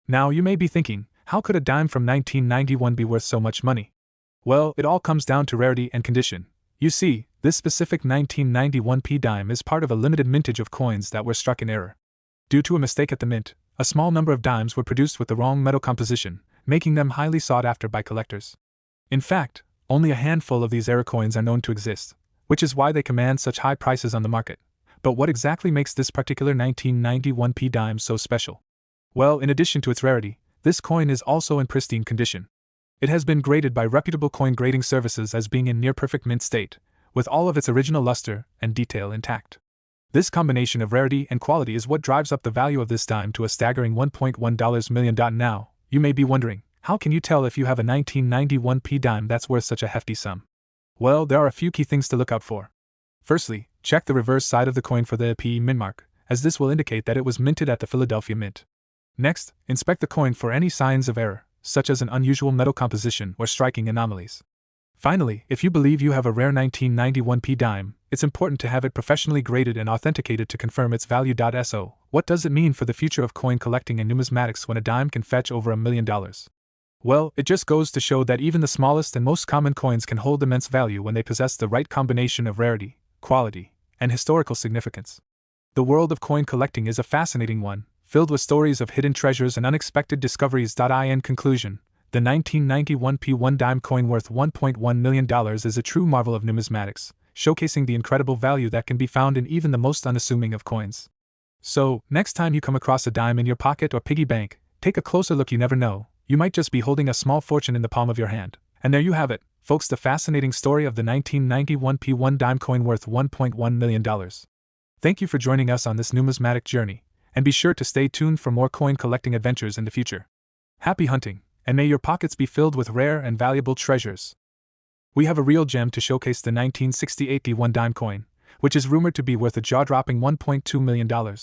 Now, you may be thinking, how could a dime from 1991 be worth so much money? Well, it all comes down to rarity and condition. You see, this specific 1991 P dime is part of a limited mintage of coins that were struck in error. Due to a mistake at the mint, a small number of dimes were produced with the wrong metal composition, making them highly sought after by collectors. In fact, only a handful of these error coins are known to exist, which is why they command such high prices on the market. But what exactly makes this particular 1991 P dime so special? Well, in addition to its rarity, this coin is also in pristine condition. It has been graded by reputable coin grading services as being in near-perfect mint state, with all of its original luster and detail intact. This combination of rarity and quality is what drives up the value of this dime to a staggering $1.1 million. Now, you may be wondering, how can you tell if you have a 1991 P dime that's worth such a hefty sum? Well, there are a few key things to look out for. Firstly, check the reverse side of the coin for the P mint mark, as this will indicate that it was minted at the Philadelphia Mint. Next, inspect the coin for any signs of error, such as an unusual metal composition or striking anomalies. Finally, if you believe you have a rare 1991 P dime, it's important to have it professionally graded and authenticated to confirm its value. So, what does it mean for the future of coin collecting and numismatics when a dime can fetch over $1 million? Well, it just goes to show that even the smallest and most common coins can hold immense value when they possess the right combination of rarity, quality, and historical significance. The world of coin collecting is a fascinating one, filled with stories of hidden treasures and unexpected discoveries. In conclusion, the 1991 P1 dime coin worth $1.1 million is a true marvel of numismatics, showcasing the incredible value that can be found in even the most unassuming of coins. So, next time you come across a dime in your pocket or piggy bank, take a closer look. You never know, you might just be holding a small fortune in the palm of your hand. And there you have it, folks, the fascinating story of the 1991 P1 dime coin worth $1.1 million. Thank you for joining us on this numismatic journey, and be sure to stay tuned for more coin collecting adventures in the future. Happy hunting, and may your pockets be filled with rare and valuable treasures. We have a real gem to showcase, the 1968 P1 dime coin, which is rumored to be worth a jaw-dropping $1.2 million.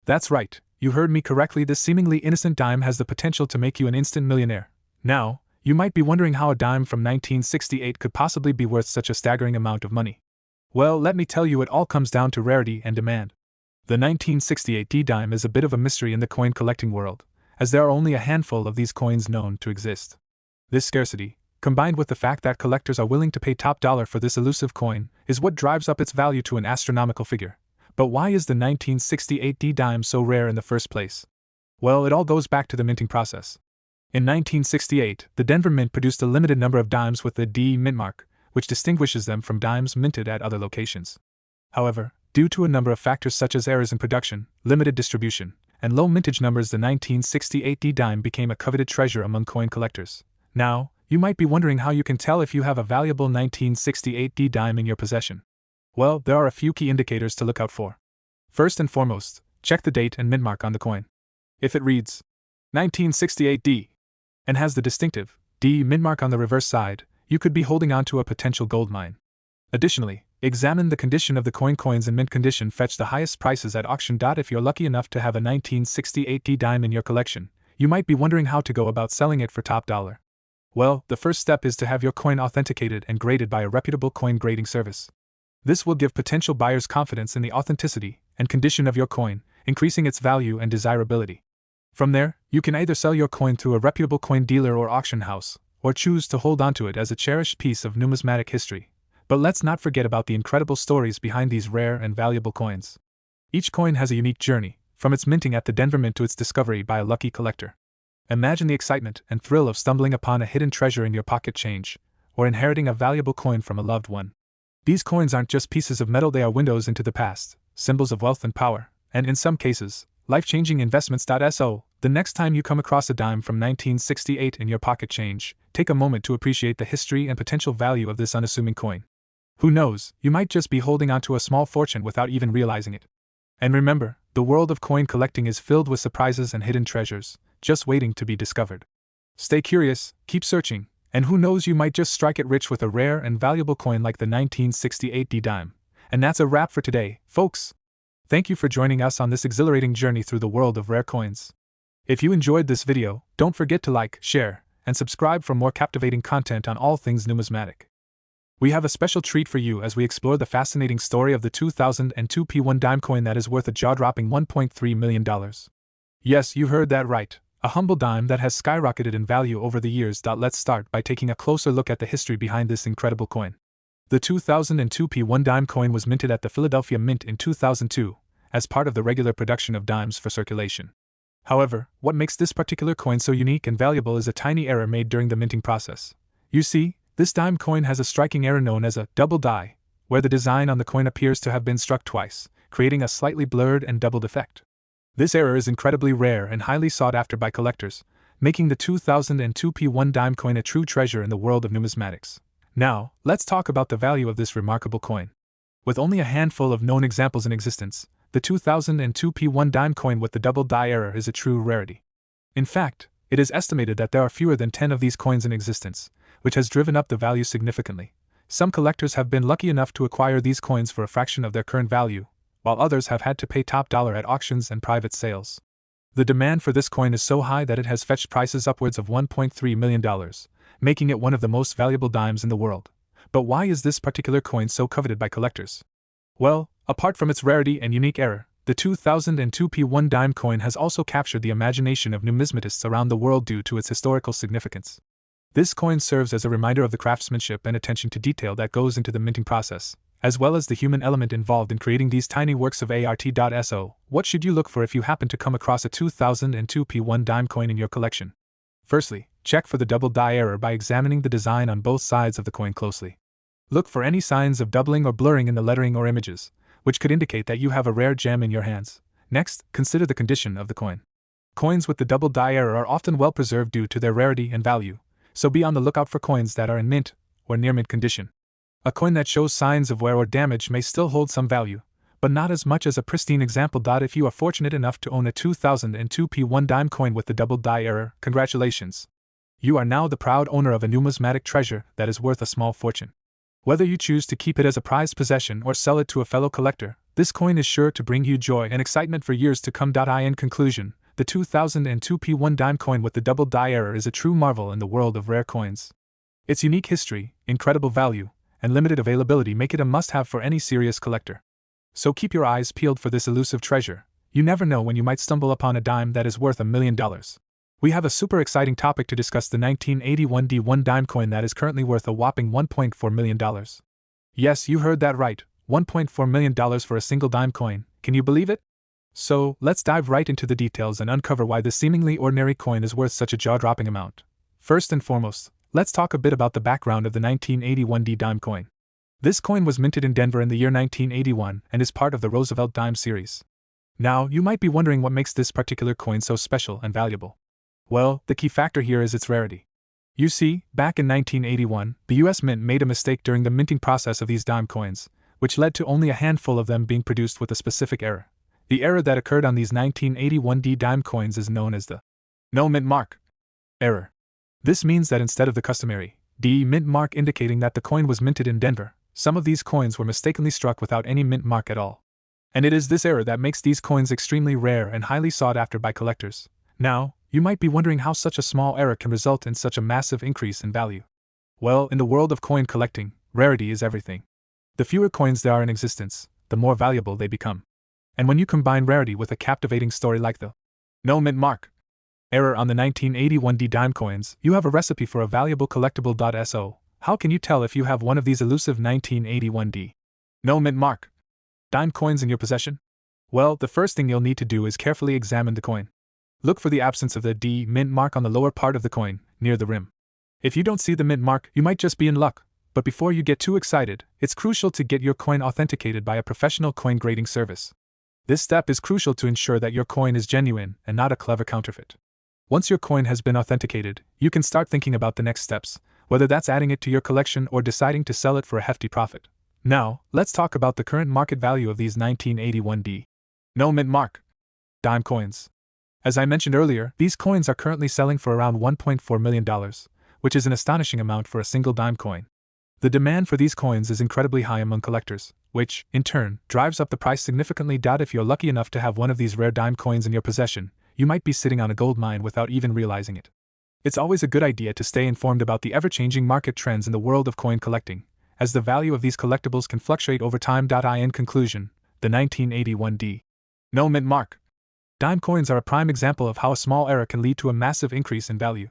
That's right, you heard me correctly, this seemingly innocent dime has the potential to make you an instant millionaire. Now, you might be wondering how a dime from 1968 could possibly be worth such a staggering amount of money. Well, let me tell you, it all comes down to rarity and demand. The 1968 D dime is a bit of a mystery in the coin collecting world, as there are only a handful of these coins known to exist. This scarcity, combined with the fact that collectors are willing to pay top dollar for this elusive coin, is what drives up its value to an astronomical figure. But why is the 1968 D dime so rare in the first place? Well, it all goes back to the minting process. In 1968, the Denver Mint produced a limited number of dimes with the D mint mark, which distinguishes them from dimes minted at other locations. However, due to a number of factors such as errors in production, limited distribution, and low mintage numbers, the 1968 D dime became a coveted treasure among coin collectors. Now, you might be wondering how you can tell if you have a valuable 1968 D dime in your possession. Well, there are a few key indicators to look out for. First and foremost, check the date and mint mark on the coin. If it reads 1968 D and has the distinctive D mint mark on the reverse side, you could be holding on to a potential gold mine. Additionally, examine the condition of the coin. Coins in mint condition fetch the highest prices at auction. If you're lucky enough to have a 1968 D dime in your collection, you might be wondering how to go about selling it for top dollar. Well, the first step is to have your coin authenticated and graded by a reputable coin grading service. This will give potential buyers confidence in the authenticity and condition of your coin, increasing its value and desirability. From there, you can either sell your coin through a reputable coin dealer or auction house, or choose to hold onto it as a cherished piece of numismatic history. But let's not forget about the incredible stories behind these rare and valuable coins. Each coin has a unique journey, from its minting at the Denver Mint to its discovery by a lucky collector. Imagine the excitement and thrill of stumbling upon a hidden treasure in your pocket change, or inheriting a valuable coin from a loved one. These coins aren't just pieces of metal, they are windows into the past, symbols of wealth and power, and in some cases, life-changing investments. So, the next time you come across a dime from 1968 in your pocket change, take a moment to appreciate the history and potential value of this unassuming coin. Who knows, you might just be holding onto a small fortune without even realizing it. And remember, the world of coin collecting is filled with surprises and hidden treasures, just waiting to be discovered. Stay curious, keep searching, and who knows, you might just strike it rich with a rare and valuable coin like the 1968 D-dime. And that's a wrap for today, folks. Thank you for joining us on this exhilarating journey through the world of rare coins. If you enjoyed this video, don't forget to like, share, and subscribe for more captivating content on all things numismatic. We have a special treat for you as we explore the fascinating story of the 2002 P1 dime coin that is worth a jaw-dropping $1.3 million. Yes, you heard that right, a humble dime that has skyrocketed in value over the years. Let's start by taking a closer look at the history behind this incredible coin. The 2002 P1 dime coin was minted at the Philadelphia Mint in 2002, as part of the regular production of dimes for circulation. However, what makes this particular coin so unique and valuable is a tiny error made during the minting process. You see, this dime coin has a striking error known as a double die, where the design on the coin appears to have been struck twice, creating a slightly blurred and doubled effect. This error is incredibly rare and highly sought after by collectors, making the 2002 P1 dime coin a true treasure in the world of numismatics. Now, let's talk about the value of this remarkable coin. With only a handful of known examples in existence, the 2002 P1 dime coin with the double die error is a true rarity. In fact, it is estimated that there are fewer than 10 of these coins in existence, which has driven up the value significantly. Some collectors have been lucky enough to acquire these coins for a fraction of their current value, while others have had to pay top dollar at auctions and private sales. The demand for this coin is so high that it has fetched prices upwards of $1.3 million, making it one of the most valuable dimes in the world. But why is this particular coin so coveted by collectors? Well, apart from its rarity and unique error, the 2002 P1 dime coin has also captured the imagination of numismatists around the world due to its historical significance. This coin serves as a reminder of the craftsmanship and attention to detail that goes into the minting process, as well as the human element involved in creating these tiny works of art. So, what should you look for if you happen to come across a 2002 P1 dime coin in your collection? Firstly, check for the double die error by examining the design on both sides of the coin closely. Look for any signs of doubling or blurring in the lettering or images, which could indicate that you have a rare gem in your hands. Next, consider the condition of the coin. Coins with the double die error are often well preserved due to their rarity and value, so be on the lookout for coins that are in mint or near mint condition. A coin that shows signs of wear or damage may still hold some value, but not as much as a pristine example. If you are fortunate enough to own a 2002 P1 dime coin with the double die error, congratulations! You are now the proud owner of a numismatic treasure that is worth a small fortune. Whether you choose to keep it as a prized possession or sell it to a fellow collector, this coin is sure to bring you joy and excitement for years to come. In conclusion, the 2002 P1 dime coin with the double die error is a true marvel in the world of rare coins. Its unique history, incredible value, and limited availability make it a must-have for any serious collector. So keep your eyes peeled for this elusive treasure. You never know when you might stumble upon a dime that is worth $1 million. We have a super exciting topic to discuss: the 1981 D1 dime coin that is currently worth a whopping $1.4 million. Yes, you heard that right, $1.4 million for a single dime coin. Can you believe it? So, let's dive right into the details and uncover why this seemingly ordinary coin is worth such a jaw-dropping amount. First and foremost, let's talk a bit about the background of the 1981 D dime coin. This coin was minted in Denver in the year 1981 and is part of the Roosevelt dime series. Now, you might be wondering what makes this particular coin so special and valuable. Well, the key factor here is its rarity. You see, back in 1981, the US Mint made a mistake during the minting process of these dime coins, which led to only a handful of them being produced with a specific error. The error that occurred on these 1981 D dime coins is known as the no mint mark error. This means that instead of the customary D mint mark indicating that the coin was minted in Denver, some of these coins were mistakenly struck without any mint mark at all. And it is this error that makes these coins extremely rare and highly sought after by collectors. Now, you might be wondering how such a small error can result in such a massive increase in value. Well, in the world of coin collecting, rarity is everything. The fewer coins there are in existence, the more valuable they become. And when you combine rarity with a captivating story like the no mint mark error on the 1981 D dime coins, you have a recipe for a valuable collectible. So, how can you tell if you have one of these elusive 1981 D no mint mark dime coins in your possession? Well, the first thing you'll need to do is carefully examine the coin. Look for the absence of the D mint mark on the lower part of the coin, near the rim. If you don't see the mint mark, you might just be in luck. But before you get too excited, it's crucial to get your coin authenticated by a professional coin grading service. This step is crucial to ensure that your coin is genuine and not a clever counterfeit. Once your coin has been authenticated, you can start thinking about the next steps, whether that's adding it to your collection or deciding to sell it for a hefty profit. Now, let's talk about the current market value of these 1981D. No mint mark dime coins. As I mentioned earlier, these coins are currently selling for around $1.4 million, which is an astonishing amount for a single dime coin. The demand for these coins is incredibly high among collectors, which, in turn, drives up the price significantly. If you're lucky enough to have one of these rare dime coins in your possession, you might be sitting on a gold mine without even realizing it. It's always a good idea to stay informed about the ever-changing market trends in the world of coin collecting, as the value of these collectibles can fluctuate over time. In conclusion, the 1981D. No mint mark dime coins are a prime example of how a small error can lead to a massive increase in value.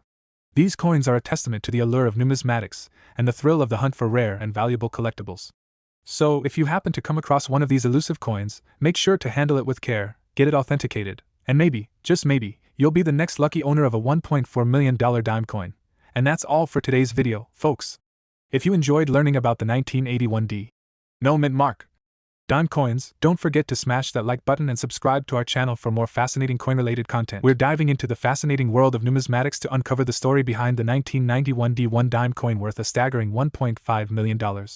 These coins are a testament to the allure of numismatics and the thrill of the hunt for rare and valuable collectibles. So, if you happen to come across one of these elusive coins, make sure to handle it with care, get it authenticated, and maybe, just maybe, you'll be the next lucky owner of a $1.4 million dime coin. And that's all for today's video, folks. If you enjoyed learning about the 1981D. No mint mark dime coins, don't forget to smash that like button and subscribe to our channel for more fascinating coin-related content. We're diving into the fascinating world of numismatics to uncover the story behind the 1991 D1 dime coin worth a staggering $1.5 million.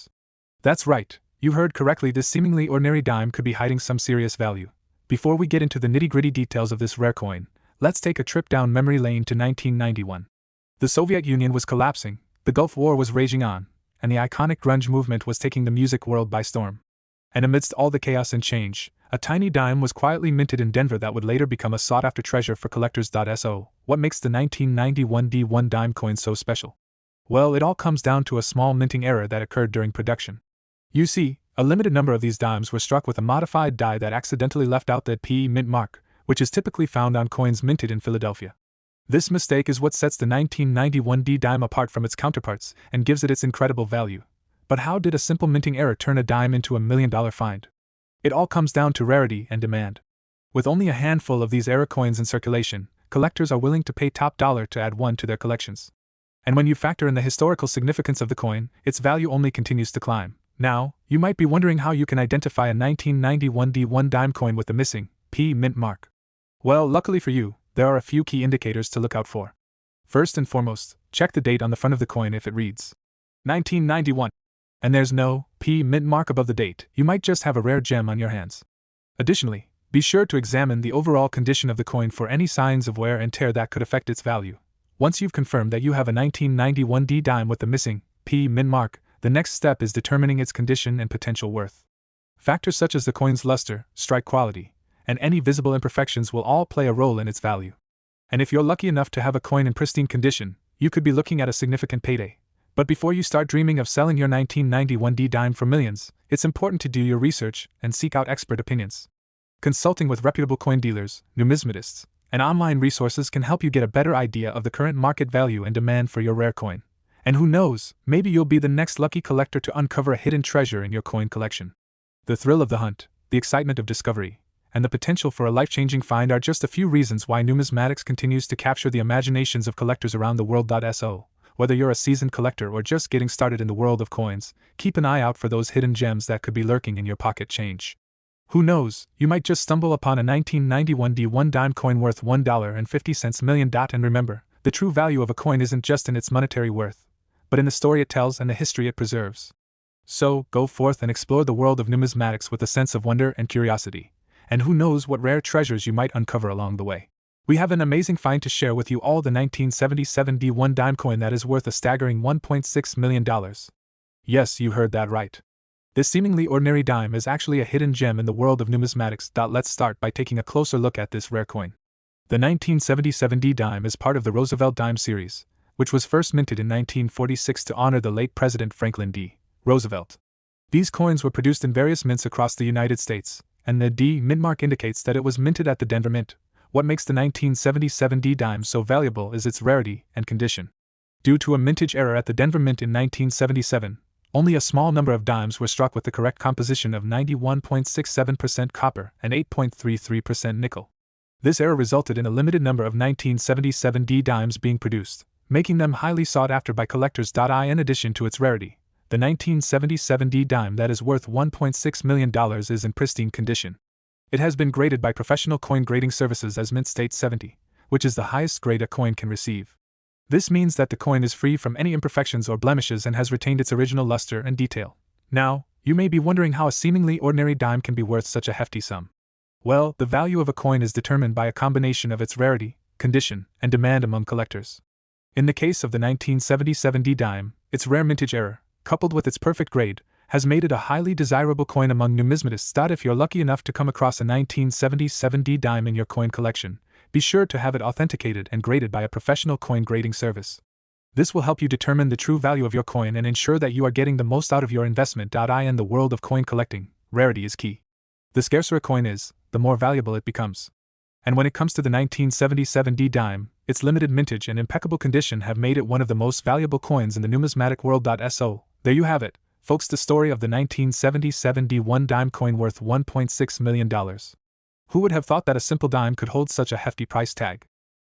That's right, you heard correctly, this seemingly ordinary dime could be hiding some serious value. Before we get into the nitty-gritty details of this rare coin, let's take a trip down memory lane to 1991. The Soviet Union was collapsing, the Gulf War was raging on, and the iconic grunge movement was taking the music world by storm. And amidst all the chaos and change, a tiny dime was quietly minted in Denver that would later become a sought-after treasure for collectors. So, what makes the 1991 D1 dime coin so special? Well, it all comes down to a small minting error that occurred during production. You see, a limited number of these dimes were struck with a modified die that accidentally left out the PE mint mark, which is typically found on coins minted in Philadelphia. This mistake is what sets the 1991 D dime apart from its counterparts and gives it its incredible value. But how did a simple minting error turn a dime into a $1 million find? It all comes down to rarity and demand. With only a handful of these error coins in circulation, collectors are willing to pay top dollar to add one to their collections. And when you factor in the historical significance of the coin, its value only continues to climb. Now, you might be wondering how you can identify a 1991 D1 dime coin with the missing P mint mark. Well, luckily for you, there are a few key indicators to look out for. First and foremost, check the date on the front of the coin. If it reads 1991, and there's no P mint mark above the date, you might just have a rare gem on your hands. Additionally, be sure to examine the overall condition of the coin for any signs of wear and tear that could affect its value. Once you've confirmed that you have a 1991 D dime with the missing P mint mark, the next step is determining its condition and potential worth. Factors such as the coin's luster, strike quality, and any visible imperfections will all play a role in its value. And if you're lucky enough to have a coin in pristine condition, you could be looking at a significant payday. But before you start dreaming of selling your 1991 D dime for millions, it's important to do your research and seek out expert opinions. Consulting with reputable coin dealers, numismatists, and online resources can help you get a better idea of the current market value and demand for your rare coin. And who knows, maybe you'll be the next lucky collector to uncover a hidden treasure in your coin collection. The thrill of the hunt, the excitement of discovery, and the potential for a life-changing find are just a few reasons why numismatics continues to capture the imaginations of collectors around the world. So, whether you're a seasoned collector or just getting started in the world of coins, keep an eye out for those hidden gems that could be lurking in your pocket change. Who knows, you might just stumble upon a 1991 D1 dime coin worth $1.50 million. And remember, the true value of a coin isn't just in its monetary worth, but in the story it tells and the history it preserves. So, go forth and explore the world of numismatics with a sense of wonder and curiosity. And who knows what rare treasures you might uncover along the way. We have an amazing find to share with you all, the 1977 D1 dime coin that is worth a staggering $1.6 million. Yes, you heard that right. This seemingly ordinary dime is actually a hidden gem in the world of numismatics. Let's start by taking a closer look at this rare coin. The 1977 D dime is part of the Roosevelt dime series, which was first minted in 1946 to honor the late President Franklin D. Roosevelt. These coins were produced in various mints across the United States, and the D mint mark indicates that it was minted at the Denver Mint. What makes the 1977 D dime so valuable is its rarity and condition. Due to a mintage error at the Denver Mint in 1977, only a small number of dimes were struck with the correct composition of 91.67% copper and 8.33% nickel. This error resulted in a limited number of 1977 D dimes being produced, making them highly sought after by collectors. In addition to its rarity, the 1977 D dime that is worth $1.6 million is in pristine condition. It has been graded by professional coin grading services as Mint State 70, which is the highest grade a coin can receive. This means that the coin is free from any imperfections or blemishes and has retained its original luster and detail. Now, you may be wondering how a seemingly ordinary dime can be worth such a hefty sum. Well, the value of a coin is determined by a combination of its rarity, condition, and demand among collectors. In the case of the 1977 D dime, its rare mintage error, coupled with its perfect grade, has made it a highly desirable coin among numismatists. If you're lucky enough to come across a 1977 D dime in your coin collection, be sure to have it authenticated and graded by a professional coin grading service. This will help you determine the true value of your coin and ensure that you are getting the most out of your investment. In the world of coin collecting, rarity is key. The scarcer a coin is, the more valuable it becomes. And when it comes to the 1977 D dime, its limited mintage and impeccable condition have made it one of the most valuable coins in the numismatic world. So, there you have it, folks, the story of the 1977 D1 dime coin worth $1.6 million. Who would have thought that a simple dime could hold such a hefty price tag?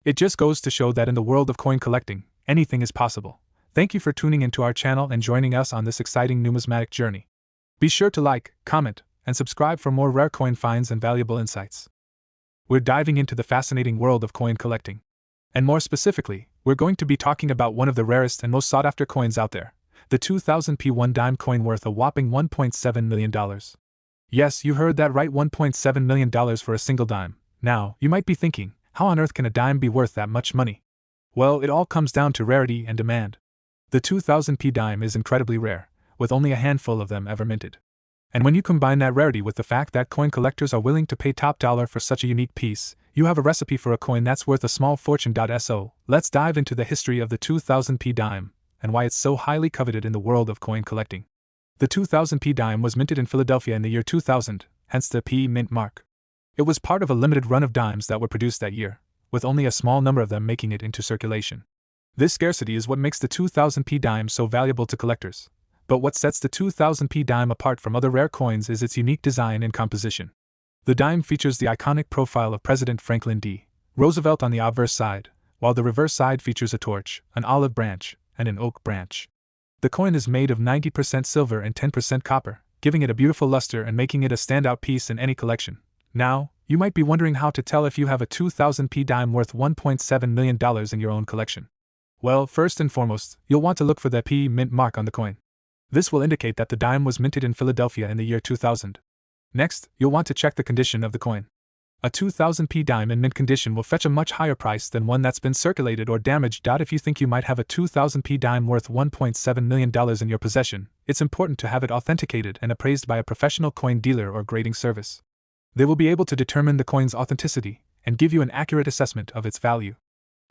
It just goes to show that in the world of coin collecting, anything is possible. Thank you for tuning into our channel and joining us on this exciting numismatic journey. Be sure to like, comment, and subscribe for more rare coin finds and valuable insights. We're diving into the fascinating world of coin collecting. And more specifically, we're going to be talking about one of the rarest and most sought-after coins out there, the 2000 P1 dime coin worth a whopping $1.7 million. Yes, you heard that right, $1.7 million for a single dime. Now, you might be thinking, how on earth can a dime be worth that much money? Well, it all comes down to rarity and demand. The 2000 P dime is incredibly rare, with only a handful of them ever minted. And when you combine that rarity with the fact that coin collectors are willing to pay top dollar for such a unique piece, you have a recipe for a coin that's worth a small fortune. So, let's dive into the history of the 2000 P dime, and why it's so highly coveted in the world of coin collecting. The 2000 P dime was minted in Philadelphia in the year 2000, hence the P mint mark. It was part of a limited run of dimes that were produced that year, with only a small number of them making it into circulation. This scarcity is what makes the 2000 P dime so valuable to collectors. But what sets the 2000 P dime apart from other rare coins is its unique design and composition. The dime features the iconic profile of President Franklin D. Roosevelt on the obverse side, while the reverse side features a torch, an olive branch, and an oak branch. The coin is made of 90% silver and 10% copper, giving it a beautiful luster and making it a standout piece in any collection. Now, you might be wondering how to tell if you have a 2000 P dime worth $1.7 million in your own collection. Well, first and foremost, you'll want to look for the P mint mark on the coin. This will indicate that the dime was minted in Philadelphia in the year 2000. Next, you'll want to check the condition of the coin. A 2000 P dime in mint condition will fetch a much higher price than one that's been circulated or damaged. If you think you might have a 2000 P dime worth $1.7 million in your possession, it's important to have it authenticated and appraised by a professional coin dealer or grading service. They will be able to determine the coin's authenticity and give you an accurate assessment of its value.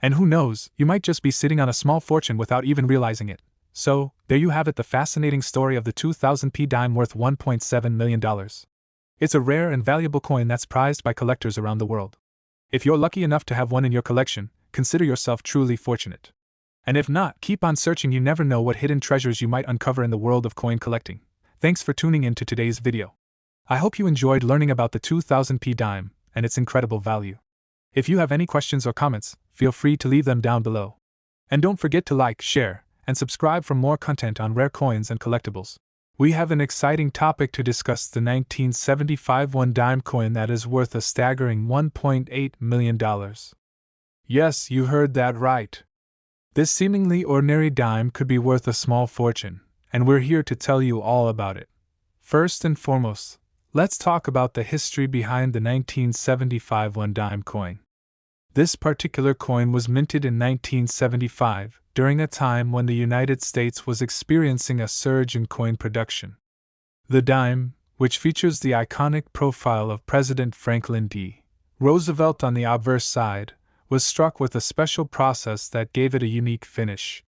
And who knows, you might just be sitting on a small fortune without even realizing it. So, there you have it, the fascinating story of the 2000 P dime worth $1.7 million. It's a rare and valuable coin that's prized by collectors around the world. If you're lucky enough to have one in your collection, consider yourself truly fortunate. And if not, keep on searching, you never know what hidden treasures you might uncover in the world of coin collecting. Thanks for tuning in to today's video. I hope you enjoyed learning about the 2000 P dime and its incredible value. If you have any questions or comments, feel free to leave them down below. And don't forget to like, share, and subscribe for more content on rare coins and collectibles. We have an exciting topic to discuss: the 1975 one dime coin that is worth a staggering $1.8 million. Yes, you heard that right. This seemingly ordinary dime could be worth a small fortune, and we're here to tell you all about it. First and foremost, let's talk about the history behind the 1975 one dime coin. This particular coin was minted in 1975, during a time when the United States was experiencing a surge in coin production. The dime, which features the iconic profile of President Franklin D. Roosevelt on the obverse side, was struck with a special process that gave it a unique finish.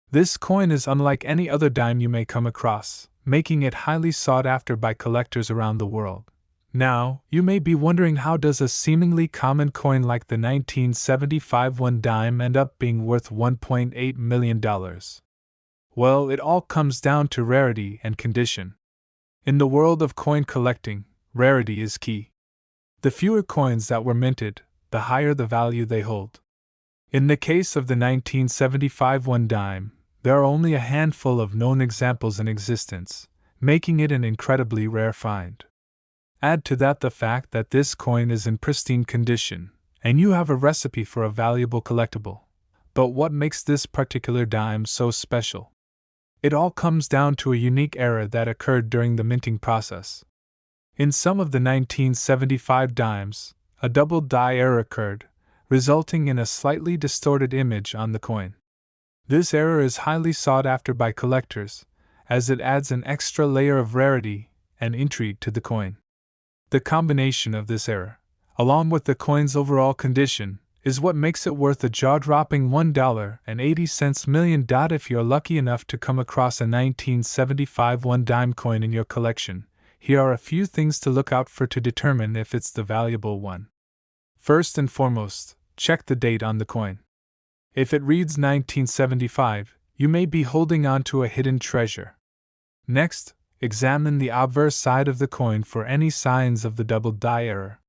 This coin is unlike any other dime you may come across, making it highly sought after by collectors around the world. Now, you may be wondering, how does a seemingly common coin like the 1975 one dime end up being worth $1.8 million? Well, it all comes down to rarity and condition. In the world of coin collecting, rarity is key. The fewer coins that were minted, the higher the value they hold. In the case of the 1975 one dime, there are only a handful of known examples in existence, making it an incredibly rare find. Add to that the fact that this coin is in pristine condition, and you have a recipe for a valuable collectible. But what makes this particular dime so special? It all comes down to a unique error that occurred during the minting process. In some of the 1975 dimes, a double die error occurred, resulting in a slightly distorted image on the coin. This error is highly sought after by collectors, as it adds an extra layer of rarity and intrigue to the coin. The combination of this error, along with the coin's overall condition, is what makes it worth a jaw-dropping $1.80 million. If you're lucky enough to come across a 1975 one-dime coin in your collection, here are a few things to look out for to determine if it's the valuable one. First and foremost, check the date on the coin. If it reads 1975, you may be holding on to a hidden treasure. Next, examine the obverse side of the coin for any signs of the double die error.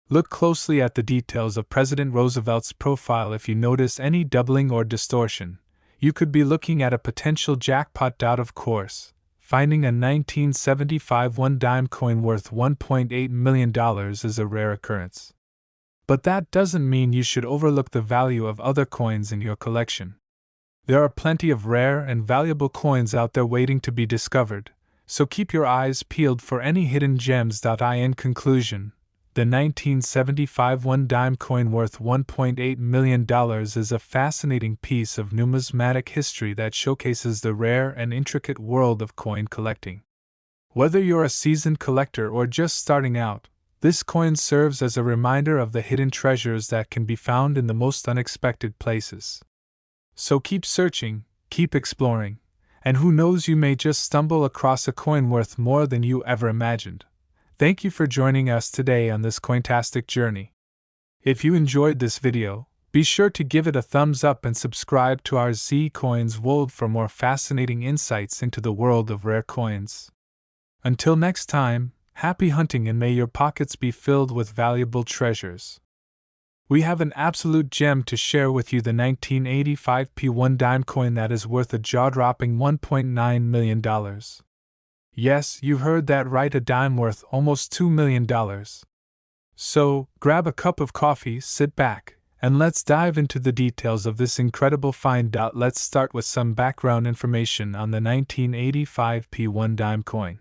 Look closely at the details of President Roosevelt's profile. If you notice any doubling or distortion, you could be looking at a potential jackpot. Of course, finding a 1975 one-dime coin worth $1.8 million is a rare occurrence. But that doesn't mean you should overlook the value of other coins in your collection. There are plenty of rare and valuable coins out there waiting to be discovered, so keep your eyes peeled for any hidden gems. In conclusion, the 1975 one-dime coin worth $1.8 million is a fascinating piece of numismatic history that showcases the rare and intricate world of coin collecting. Whether you're a seasoned collector or just starting out, this coin serves as a reminder of the hidden treasures that can be found in the most unexpected places. So keep searching, keep exploring, and who knows, you may just stumble across a coin worth more than you ever imagined. Thank you for joining us today on this cointastic journey. If you enjoyed this video, be sure to give it a thumbs up and subscribe to our Z Coins World for more fascinating insights into the world of rare coins. Until next time, happy hunting and may your pockets be filled with valuable treasures. We have an absolute gem to share with you, the 1985 one-dime coin that is worth a jaw-dropping $1.9 million. Yes, you heard that right, a dime worth almost $2 million. So, grab a cup of coffee, sit back, and let's dive into the details of this incredible find. Let's start with some background information on the 1985 one-dime coin.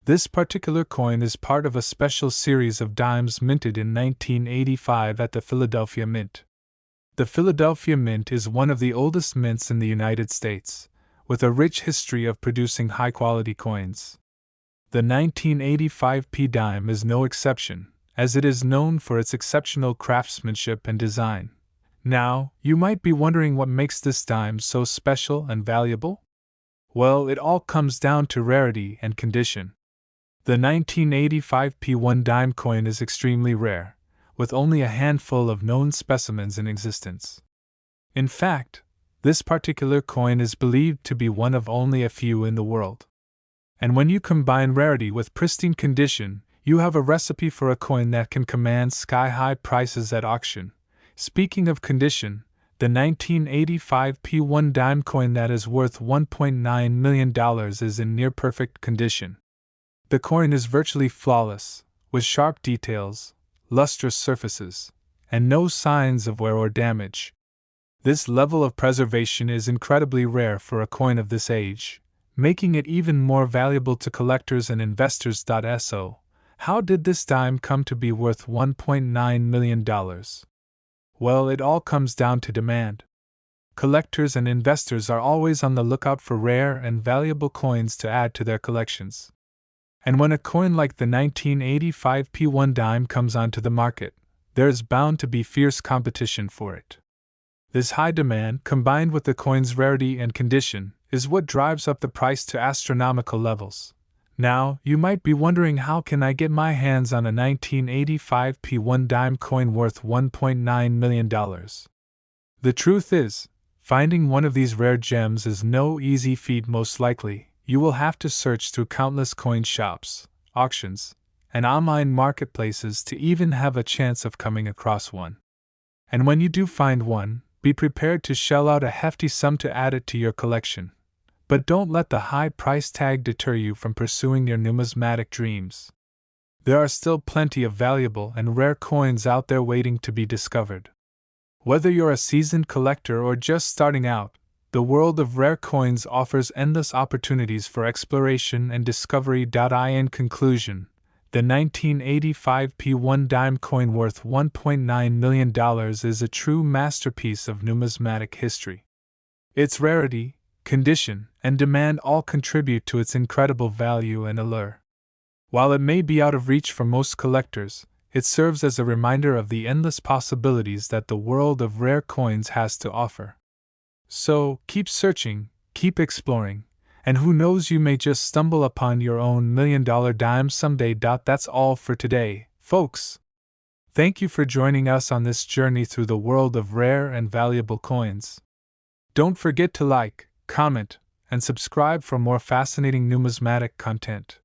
This particular coin is part of a special series of dimes minted in 1985 at the Philadelphia Mint. The Philadelphia Mint is one of the oldest mints in the United States, with a rich history of producing high-quality coins. The 1985 dime is no exception, as it is known for its exceptional craftsmanship and design. Now, you might be wondering what makes this dime so special and valuable? Well, it all comes down to rarity and condition. The 1985 one-dime coin is extremely rare, with only a handful of known specimens in existence. In fact, this particular coin is believed to be one of only a few in the world. And when you combine rarity with pristine condition, you have a recipe for a coin that can command sky-high prices at auction. Speaking of condition, the 1985 one-dime coin that is worth $1.9 million is in near-perfect condition. The coin is virtually flawless, with sharp details, lustrous surfaces, and no signs of wear or damage. This level of preservation is incredibly rare for a coin of this age, making it even more valuable to collectors and investors. So, how did this dime come to be worth $1.9 million? Well, it all comes down to demand. Collectors and investors are always on the lookout for rare and valuable coins to add to their collections. And when a coin like the 1985 one-dime comes onto the market, there is bound to be fierce competition for it. This high demand, combined with the coin's rarity and condition, is what drives up the price to astronomical levels. Now, you might be wondering, how can I get my hands on a 1985 one-dime coin worth $1.9 million? The truth is, finding one of these rare gems is no easy feat. Most likely, you will have to search through countless coin shops, auctions, and online marketplaces to even have a chance of coming across one. And when you do find one, be prepared to shell out a hefty sum to add it to your collection. But don't let the high price tag deter you from pursuing your numismatic dreams. There are still plenty of valuable and rare coins out there waiting to be discovered. Whether you're a seasoned collector or just starting out, The world of rare coins offers endless opportunities for exploration and discovery. In conclusion, the 1985 P1 dime coin worth $1.9 million is a true masterpiece of numismatic history. Its rarity, condition, and demand all contribute to its incredible value and allure. While it may be out of reach for most collectors, it serves as a reminder of the endless possibilities that the world of rare coins has to offer. So, keep searching, keep exploring, and who knows, you may just stumble upon your own $1 million dime someday. That's all for today, folks. Thank you for joining us on this journey through the world of rare and valuable coins. Don't forget to like, comment, and subscribe for more fascinating numismatic content.